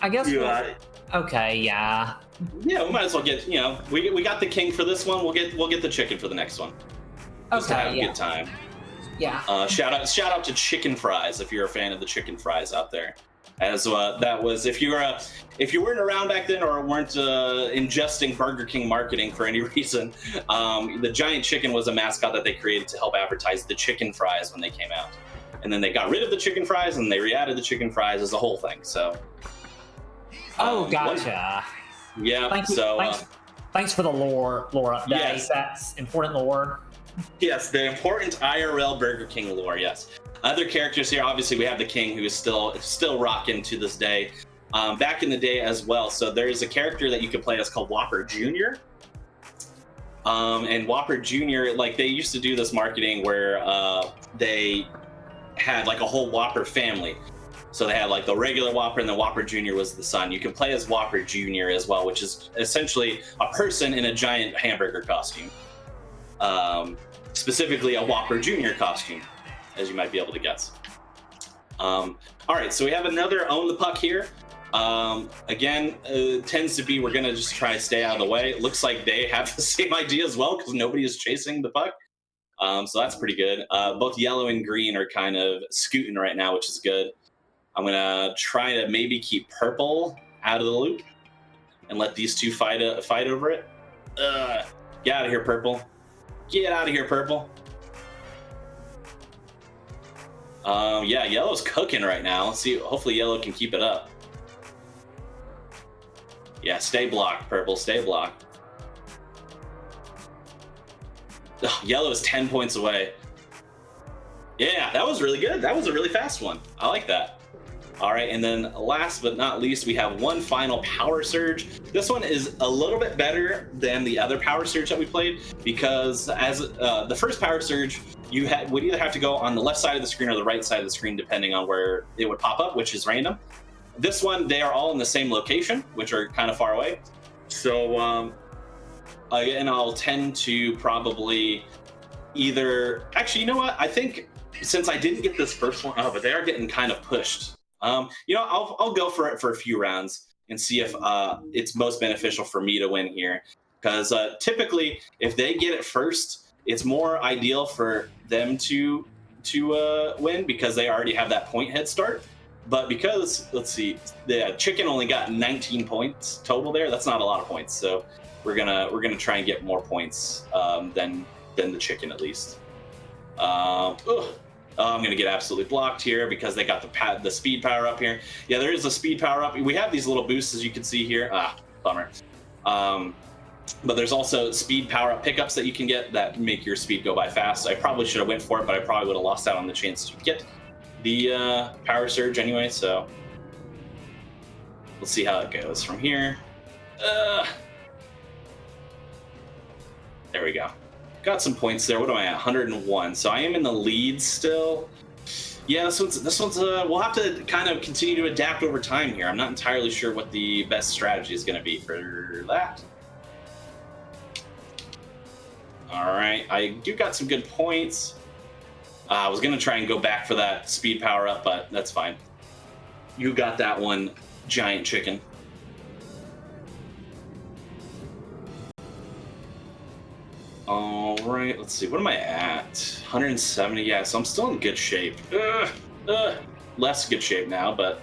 I guess. You, okay, yeah. Yeah, we might as well get. You know, we got the king for this one. We'll get the chicken for the next one. Just to Okay, have a good time. Yeah. Shout out to chicken fries if you're a fan of the chicken fries out there. As that was if you weren't around back then or weren't ingesting Burger King marketing for any reason, the giant chicken was a mascot that they created to help advertise the chicken fries when they came out, and then they got rid of the chicken fries and they re-added the chicken fries as a whole thing. So. Oh, gotcha. Yeah. Thanks for the lore update. Yes. That's important lore. Yes, the important IRL Burger King lore. Yes. Other characters here, obviously, we have the King, who is still rocking to this day. Back in the day as well. So there is a character that you can play that's called Whopper Jr. And Whopper Jr., like they used to do this marketing where they had like a whole Whopper family. So they had like the regular Whopper, and then Whopper Jr. was the son. You can play as Whopper Jr. as well, which is essentially a person in a giant hamburger costume. Specifically a Whopper Jr. costume, as you might be able to guess. All right, so we have another Own the Puck here. Again, tends to be we're going to just try to stay out of the way. It looks like they have the same idea as well because nobody is chasing the puck. So that's pretty good. Both yellow and green are kind of scooting right now, which is good. I'm going to try to maybe keep purple out of the loop and let these two fight over it. Get out of here, purple. Get out of here, purple. Yeah, yellow's cooking right now. Let's see. Hopefully yellow can keep it up. Yeah, stay blocked, purple. Stay blocked. Oh, yellow is 10 points away. Yeah, that was really good. That was a really fast one. I like that. All right, and then last but not least, we have one final Power Surge. This one is a little bit better than the other Power Surge that we played because as the first Power Surge, you would either have to go on the left side of the screen or the right side of the screen, depending on where it would pop up, which is random. This one, they are all in the same location, which are kind of far away. So, again, I'll tend to probably either... Actually, you know what? I think since I didn't get this first one, but they are getting kind of pushed. You know, I'll go for it for a few rounds and see if it's most beneficial for me to win here. Because typically, if they get it first, it's more ideal for them to win because they already have that point head start. But because, let's see, the chicken only got 19 points total there. That's not a lot of points. So we're gonna try and get more points than the chicken at least. I'm going to get absolutely blocked here because they got the speed power up here. Yeah, there is a speed power up. We have these little boosts, as you can see here. Bummer. But there's also speed power up pickups that you can get that make your speed go by fast. I probably should have went for it, but I probably would have lost out on the chance to get the Power Surge anyway. So we'll see how it goes from here. There we go. Got some points there. What am I at? 101. So I am in the lead still. Yeah, this one's we'll have to kind of continue to adapt over time here. I'm not entirely sure what the best strategy is going to be for that. All right, I do got some good points. I was going to try and go back for that speed power up, but that's fine. You got that one, giant chicken. All right, let's see. What am I at? 170. Yeah, so I'm still in good shape. Less good shape now, but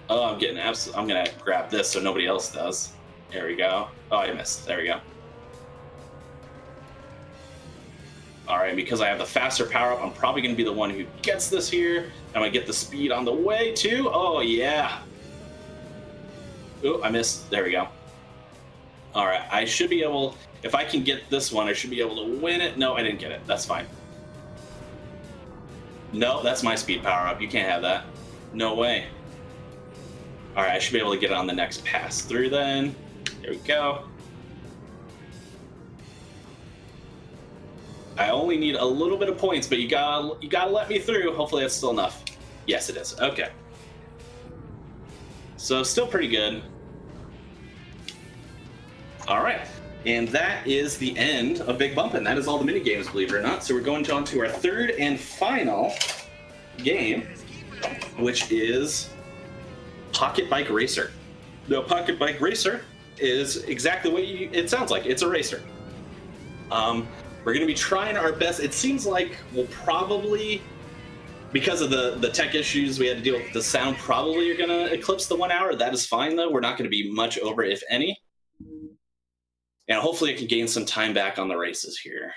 I'm getting I'm gonna grab this so nobody else does. There we go. Oh, I missed. There we go. All right, because I have the faster power up, I'm probably gonna be the one who gets this here. I'm gonna get the speed on the way too. Oh yeah. Oh, I missed. There we go. All right, I should be able, if I can get this one, I should be able to win it. No, I didn't get it. That's fine. No, that's my speed power up. You can't have that. No way. All right, I should be able to get it on the next pass through then. There we go. I only need a little bit of points, but you gotta let me through. Hopefully that's still enough. Yes, it is. Okay. So still pretty good. All right, and that is the end of Big Bumpin'. That is all the mini games, believe it or not. So we're going on to our third and final game, which is PocketBike Racer. The PocketBike Racer is exactly what it sounds like. It's a racer. We're going to be trying our best. It seems like we'll probably, because of the tech issues we had to deal with, the sound probably are going to eclipse the 1 hour. That is fine, though. We're not going to be much over, if any. And hopefully I can gain some time back on the races here.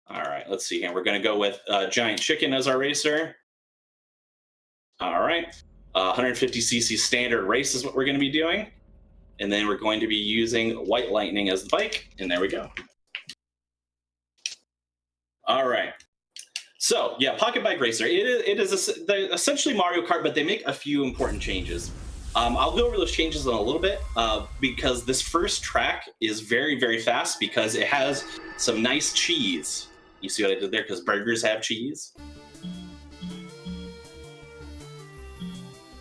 All right, let's see here. We're going to go with Giant Chicken as our racer. All right. 150cc standard race is what we're going to be doing. And then we're going to be using White Lightning as the bike. And there we go. All right. So, yeah, PocketBike Racer. It is essentially Mario Kart, but they make a few important changes. I'll go over those changes in a little bit because this first track is very, very fast because it has some nice cheese. You see what I did there? Because burgers have cheese.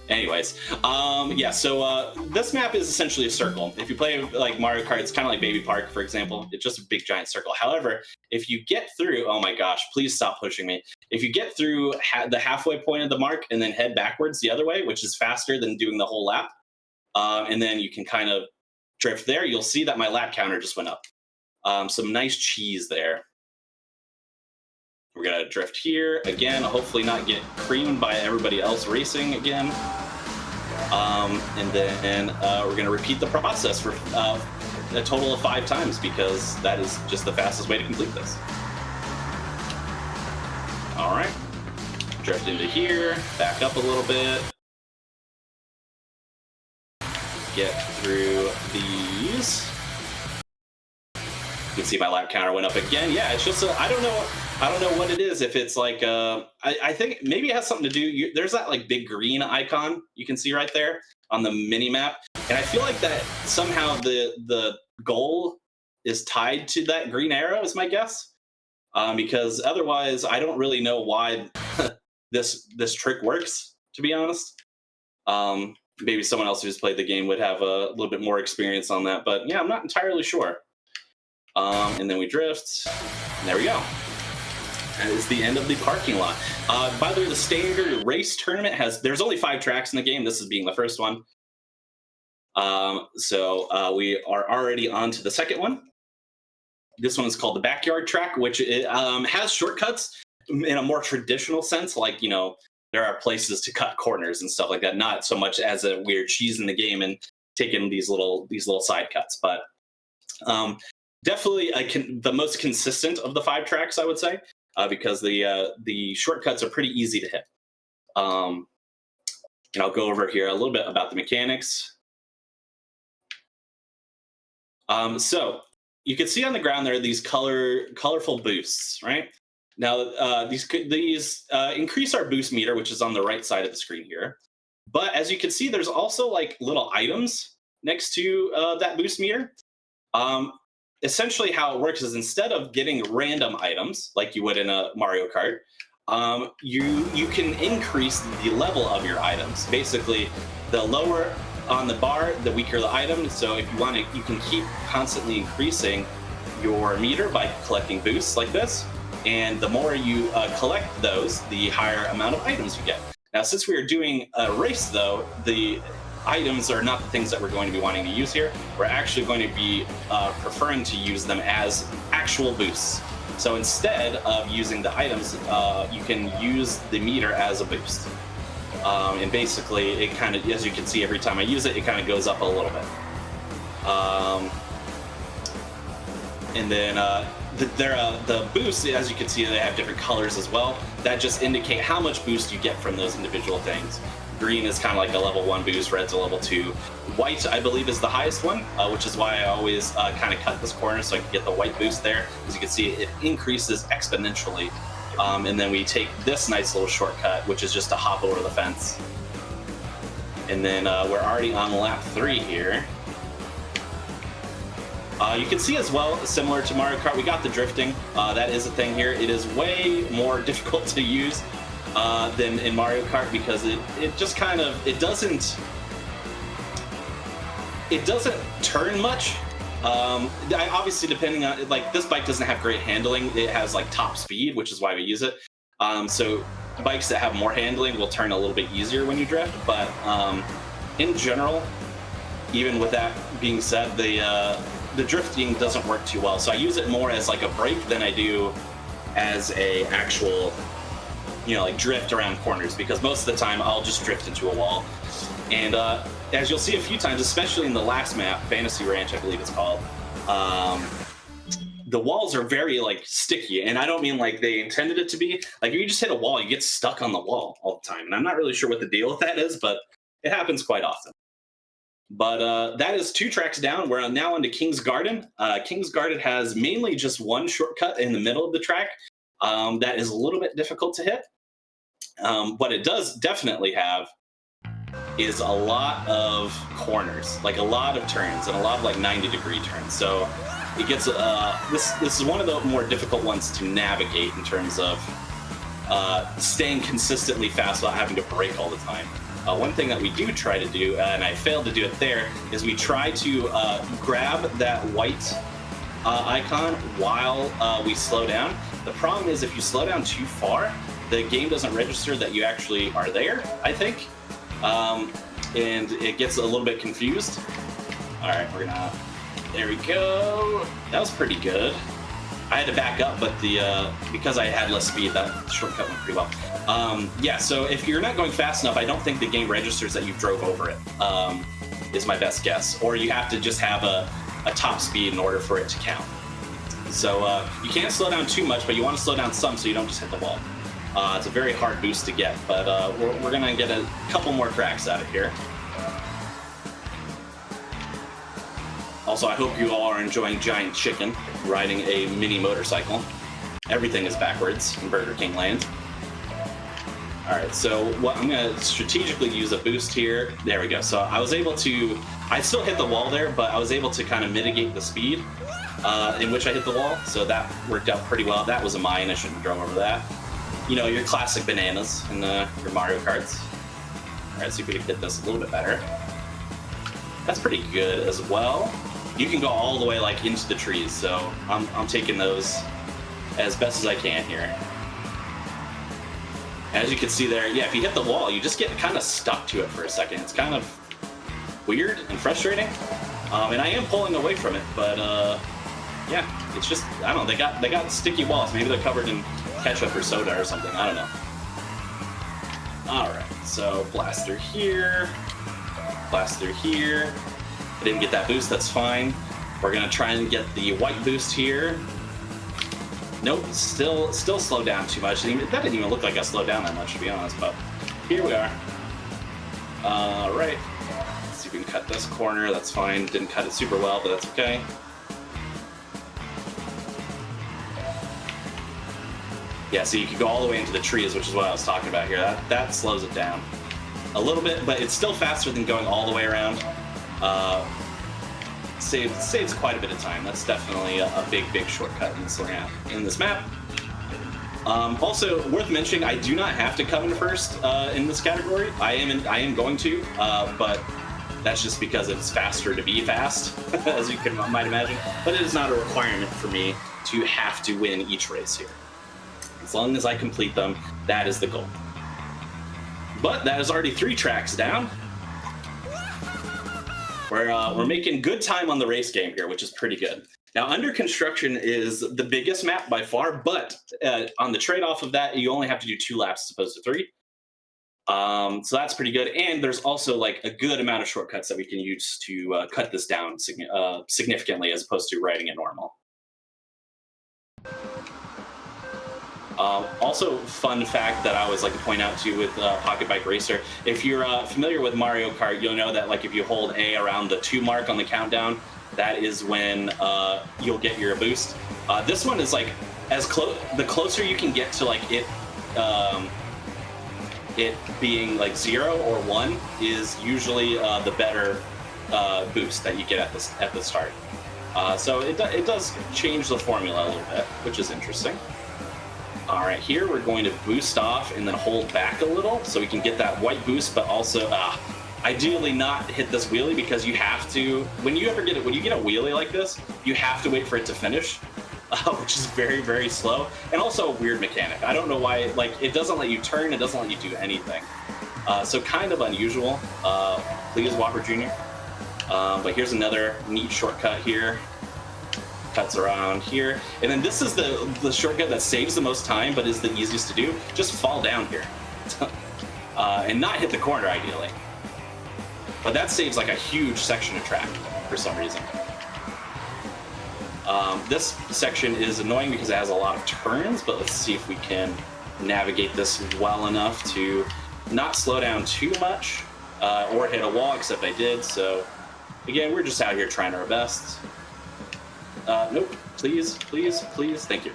Anyways, yeah, so this map is essentially a circle. If you play like Mario Kart, it's kind of like Baby Park, for example. It's just a big giant circle. However, if you get through, oh my gosh, please stop pushing me. If you get through the halfway point of the mark and then head backwards the other way, which is faster than doing the whole lap, and then you can kind of drift there, you'll see that my lap counter just went up. Some nice cheese there. We're going to drift here again, hopefully not get creamed by everybody else racing again. And then we're going to repeat the process for a total of 5 times because that is just the fastest way to complete this. All right. Drift into here, back up a little bit. Get through these. You can see my lap counter went up again. Yeah, it's just I don't know what it is. If it's like I think maybe it has something to do. There's that like big green icon you can see right there on the mini map, and I feel like that somehow the goal is tied to that green arrow is my guess, because otherwise I don't really know why this trick works, to be honest. Maybe someone else who's played the game would have a little bit more experience on that, but yeah, I'm not entirely sure. And then we drift, and there we go. That is the end of the parking lot. By the way, the standard race tournament there's only 5 tracks in the game, this is being the first one. So we are already on to the second one. This one is called the backyard track, which has shortcuts in a more traditional sense, like, you know, there are places to cut corners and stuff like that, not so much as a weird cheese in the game and taking these little side cuts, but definitely the most consistent of the 5 tracks, I would say, because the shortcuts are pretty easy to hit. And I'll go over here a little bit about the mechanics. So you can see on the ground there are these colorful boosts, right? Now these increase our boost meter, which is on the right side of the screen here. But as you can see, there's also like little items next to that boost meter. Essentially how it works is instead of getting random items like you would in a Mario Kart, you can increase the level of your items. Basically, the lower on the bar, the weaker the item. So if you want to, you can keep constantly increasing your meter by collecting boosts like this. And the more you collect those, the higher amount of items you get. Now, since we are doing a race, though, the items are not the things that we're going to be wanting to use here. We're actually going to be preferring to use them as actual boosts. So instead of using the items, you can use the meter as a boost. And basically, it kind of, as you can see, every time I use it, it kind of goes up a little bit. And then the boosts, as you can see, they have different colors as well. That just indicate how much boost you get from those individual things. Green is kind of like a level 1 boost, red's a level 2. White, I believe, is the highest one, which is why I always kind of cut this corner so I can get the white boost there. As you can see, it increases exponentially. And then we take this nice little shortcut, which is just to hop over the fence. And then we're already on lap 3 here. You can see as well, similar to Mario Kart, we got the drifting. That is a thing here. It is way more difficult to use than in Mario Kart because it just kind of, it doesn't turn much. Obviously, depending on, like, this bike doesn't have great handling. It has like top speed, which is why we use it. So bikes that have more handling will turn a little bit easier when you drift, but in general, even with that being said, the drifting doesn't work too well. So I use it more as like a brake than I do as a actual, you know, like drift around corners, because most of the time I'll just drift into a wall. And as you'll see a few times, especially in the last map, Fantasy Ranch, I believe it's called, the walls are very like sticky, and I don't mean like they intended it to be. Like if you just hit a wall, you get stuck on the wall all the time, and I'm not really sure what the deal with that is, but it happens quite often. But that is 2 tracks down. We're now onto King's Garden. King's Garden has mainly just one shortcut in the middle of the track that is a little bit difficult to hit. What it does definitely have is a lot of corners, like a lot of turns and a lot of like 90-degree turns. So it gets this is one of the more difficult ones to navigate in terms of staying consistently fast without having to brake all the time. One thing that we do try to do, and I failed to do it there, is we try to grab that white icon while we slow down. The problem is if you slow down too far, the game doesn't register that you actually are there, I think. And it gets a little bit confused. All right, we're gonna, there we go. That was pretty good. I had to back up, but because I had less speed, that shortcut went pretty well. Yeah, so if you're not going fast enough, I don't think the game registers that you drove over it, is my best guess. Or you have to just have a top speed in order for it to count. So you can't slow down too much, but you want to slow down some so you don't just hit the wall. It's a very hard boost to get, but we're going to get a couple more cracks out of here. Also, I hope you all are enjoying Giant Chicken, riding a mini motorcycle. Everything is backwards in Burger King land. All right, so what I'm going to strategically use a boost here. There we go. So I was able to, I still hit the wall there, but I was able to kind of mitigate the speed in which I hit the wall. So that worked out pretty well. That was a mine. I shouldn't have drove over that. You know, your classic bananas in your Mario Karts. All right, see if we can hit this a little bit better. That's pretty good as well. You can go all the way like into the trees, so I'm taking those as best as I can here. As you can see there, yeah, if you hit the wall, you just get kind of stuck to it for a second. It's kind of weird and frustrating, and I am pulling away from it, but yeah, it's just, I don't know, they got sticky walls. Maybe they're covered in ketchup or soda or something. I don't know. All right, so blast through here, blast through here. I didn't get that boost, that's fine. We're gonna try and get the white boost here. Nope, still slowed down too much. That didn't even look like I slowed down that much, to be honest, but here we are. All right, let's see if we can cut this corner. That's fine, didn't cut it super well, but that's okay. Yeah, so you can go all the way into the trees, which is what I was talking about here. That slows it down a little bit, but it's still faster than going all the way around. Saves quite a bit of time. That's definitely a big shortcut in this map. Also worth mentioning, I do not have to come in first in this category. I am going to, but that's just because it's faster to be fast, as you might imagine. But it is not a requirement for me to have to win each race here. As long as I complete them, that is the goal. But that is already 3 tracks down. We're making good time on the race game here, which is pretty good. Now, Under Construction is the biggest map by far, but on the trade-off of that, you only have to do 2 laps as opposed to 3. So that's pretty good. And there's also like a good amount of shortcuts that we can use to cut this down significantly as opposed to riding it normal. Also, fun fact that I always like to point out to you with PocketBike Racer, if you're familiar with Mario Kart, you'll know that like if you hold A around the 2 mark on the countdown, that is when you'll get your boost. This one is like the closer you can get to like it being like 0 or 1 is usually the better boost that you get at the start. So it does change the formula a little bit, which is interesting. All right, here we're going to boost off and then hold back a little so we can get that white boost, but also ideally not hit this wheelie, because you have to, when you get a wheelie like this, you have to wait for it to finish. which is very, very slow, and also a weird mechanic. I don't know why, like, it doesn't let you turn, it doesn't let you do anything. So kind of unusual. Please, Whopper Jr. But here's another neat shortcut here. Cuts around here. And then this is the shortcut that saves the most time, but is the easiest to do. Just fall down here. And not hit the corner, ideally. But that saves like a huge section of track for some reason. This section is annoying because it has a lot of turns, but let's see if we can navigate this well enough to not slow down too much or hit a wall, except I did. So again, we're just out here trying our best. Nope, please, please, please, thank you.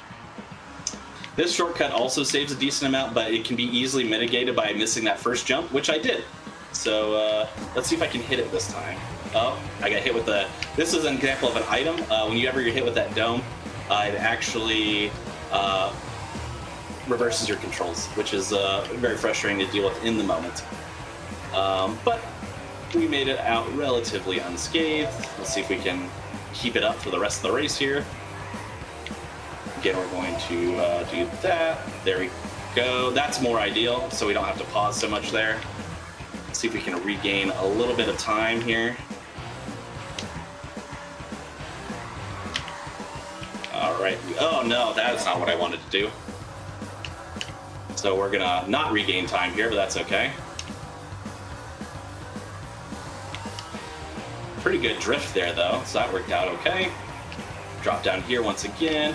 This shortcut also saves a decent amount, but it can be easily mitigated by missing that first jump, which I did. So let's see if I can hit it this time. Oh, I got hit with the... This is an example of an item. Whenever you're hit with that dome, it actually reverses your controls, which is very frustrating to deal with in the moment. But we made it out relatively unscathed. Let's see if we can keep it up for the rest of the race here. Again, we're going to do that. There we go. That's more ideal, so we don't have to pause so much there. Let's see if we can regain a little bit of time here. All right. Oh no, that is not what I wanted to do. So we're gonna not regain time here, but that's okay. Pretty good drift there though, so that worked out okay. Drop down here once again.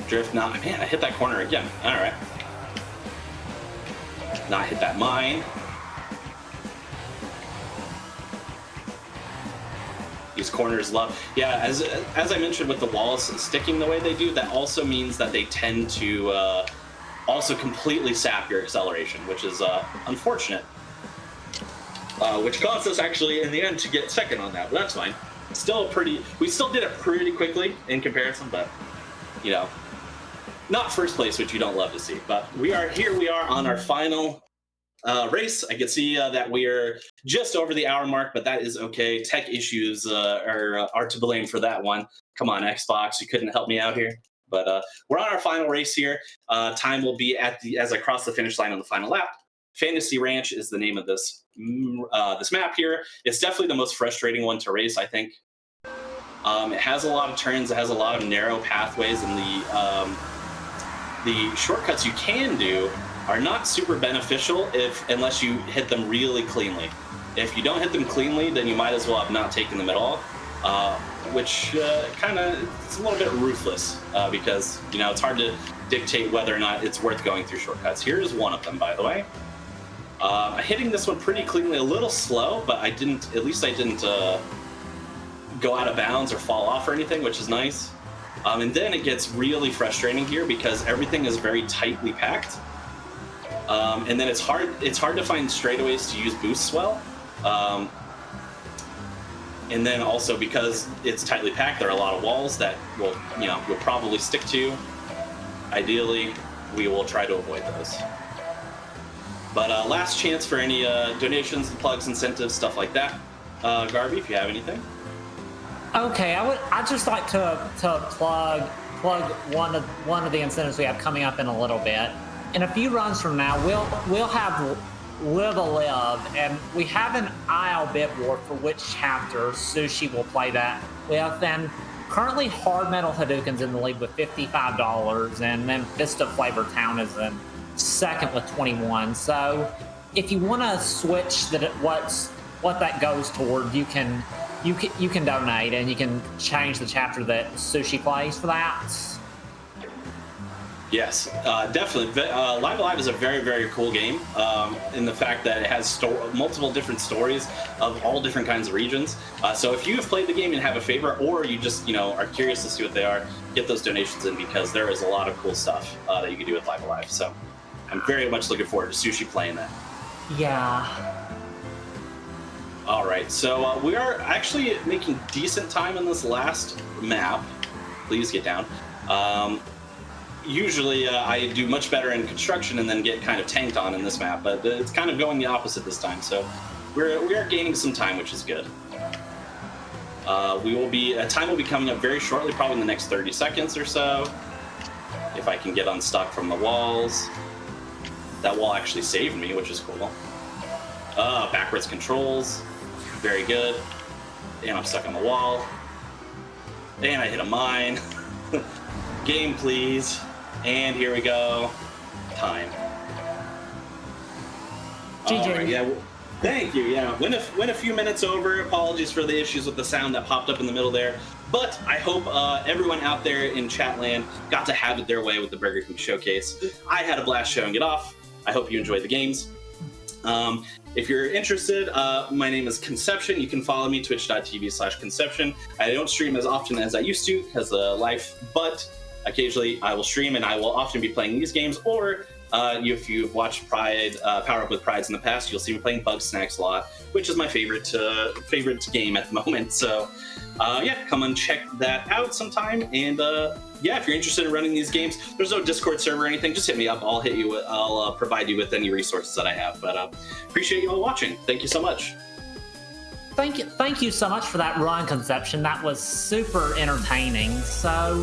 Drift not, man, I hit that corner again. All right. Not hit that mine. These corners love, yeah, as I mentioned with the walls sticking the way they do, that also means that they tend to also completely sap your acceleration, which is unfortunate. Which caused us actually in the end to get second on that, but that's fine. Still we still did it pretty quickly in comparison, but you know, not first place, which you don't love to see. But we are on our final race. I can see that we are just over the hour mark, but that is okay. Tech issues are to blame for that one. Come on, Xbox, you couldn't help me out here. But we're on our final race here. Time will be as I cross the finish line on the final lap. Fantasy Ranch is the name of this map here. It's definitely the most frustrating one to race, I think. It has a lot of turns. It has a lot of narrow pathways, and the shortcuts you can do are not super beneficial unless you hit them really cleanly. If you don't hit them cleanly, then you might as well have not taken them at all, which kind of it's a little bit ruthless because you know it's hard to dictate whether or not it's worth going through shortcuts. Here's one of them, by the way. Hitting this one pretty cleanly, a little slow, but at least I didn't go out of bounds or fall off or anything, which is nice. And then it gets really frustrating here because everything is very tightly packed. And then it's hard to find straightaways to use boosts well. And then also because it's tightly packed, there are a lot of walls that you'll probably stick to. Ideally, we will try to avoid those. But last chance for any donations, plugs, incentives, stuff like that. Garvey, if you have anything. Okay, I'd just like to plug one of the incentives we have coming up in a little bit. In a few runs from now, we'll have Live a Live, and we have an IL bid war for which chapter Sushi will play that with. And currently, Hard Metal Hadouken's in the lead with $55, and then Fist of Flavor Town is in second with 21. So if you want to switch what that goes toward, you can donate, and you can change the chapter that Sushi plays for that. Yes, definitely. Live Alive is a very, very cool game in the fact that it has multiple different stories of all different kinds of regions. So if you have played the game and have a favorite, or you just are curious to see what they are, get those donations in because there is a lot of cool stuff that you can do with Live Alive. So I'm very much looking forward to Sushi playing that. Yeah. All right, so we are actually making decent time in this last map. Please get down. Usually I do much better in construction and then get kind of tanked on in this map, but it's kind of going the opposite this time. So we are gaining some time, which is good. Time will be coming up very shortly, probably in the next 30 seconds or so. if I can get unstuck from the walls. That wall actually saved me, which is cool. Backwards controls. Very good. And I'm stuck on the wall. And I hit a mine. Game, please. And here we go. Time. GG. All right, yeah. Thank you. Yeah, went a few minutes over. Apologies for the issues with the sound that popped up in the middle there. But I hope everyone out there in Chatland got to have it their way with the Burger King Showcase. I had a blast showing it off. I hope you enjoyed the games. If you're interested, my name is Conception. You can follow me, twitch.tv/Conception. I don't stream as often as I used to because of life, but occasionally I will stream, and I will often be playing these games, or if you've watched Power Up with Prides in the past, you'll see me playing Bug Snacks a lot, which is my favorite game at the moment. So yeah, come and check that out sometime. And yeah, if you're interested in running these games, there's no Discord server or anything. Just hit me up. I'll provide you with any resources that I have. But appreciate you all watching. Thank you so much. Thank you so much for that run, Conception. That was super entertaining. So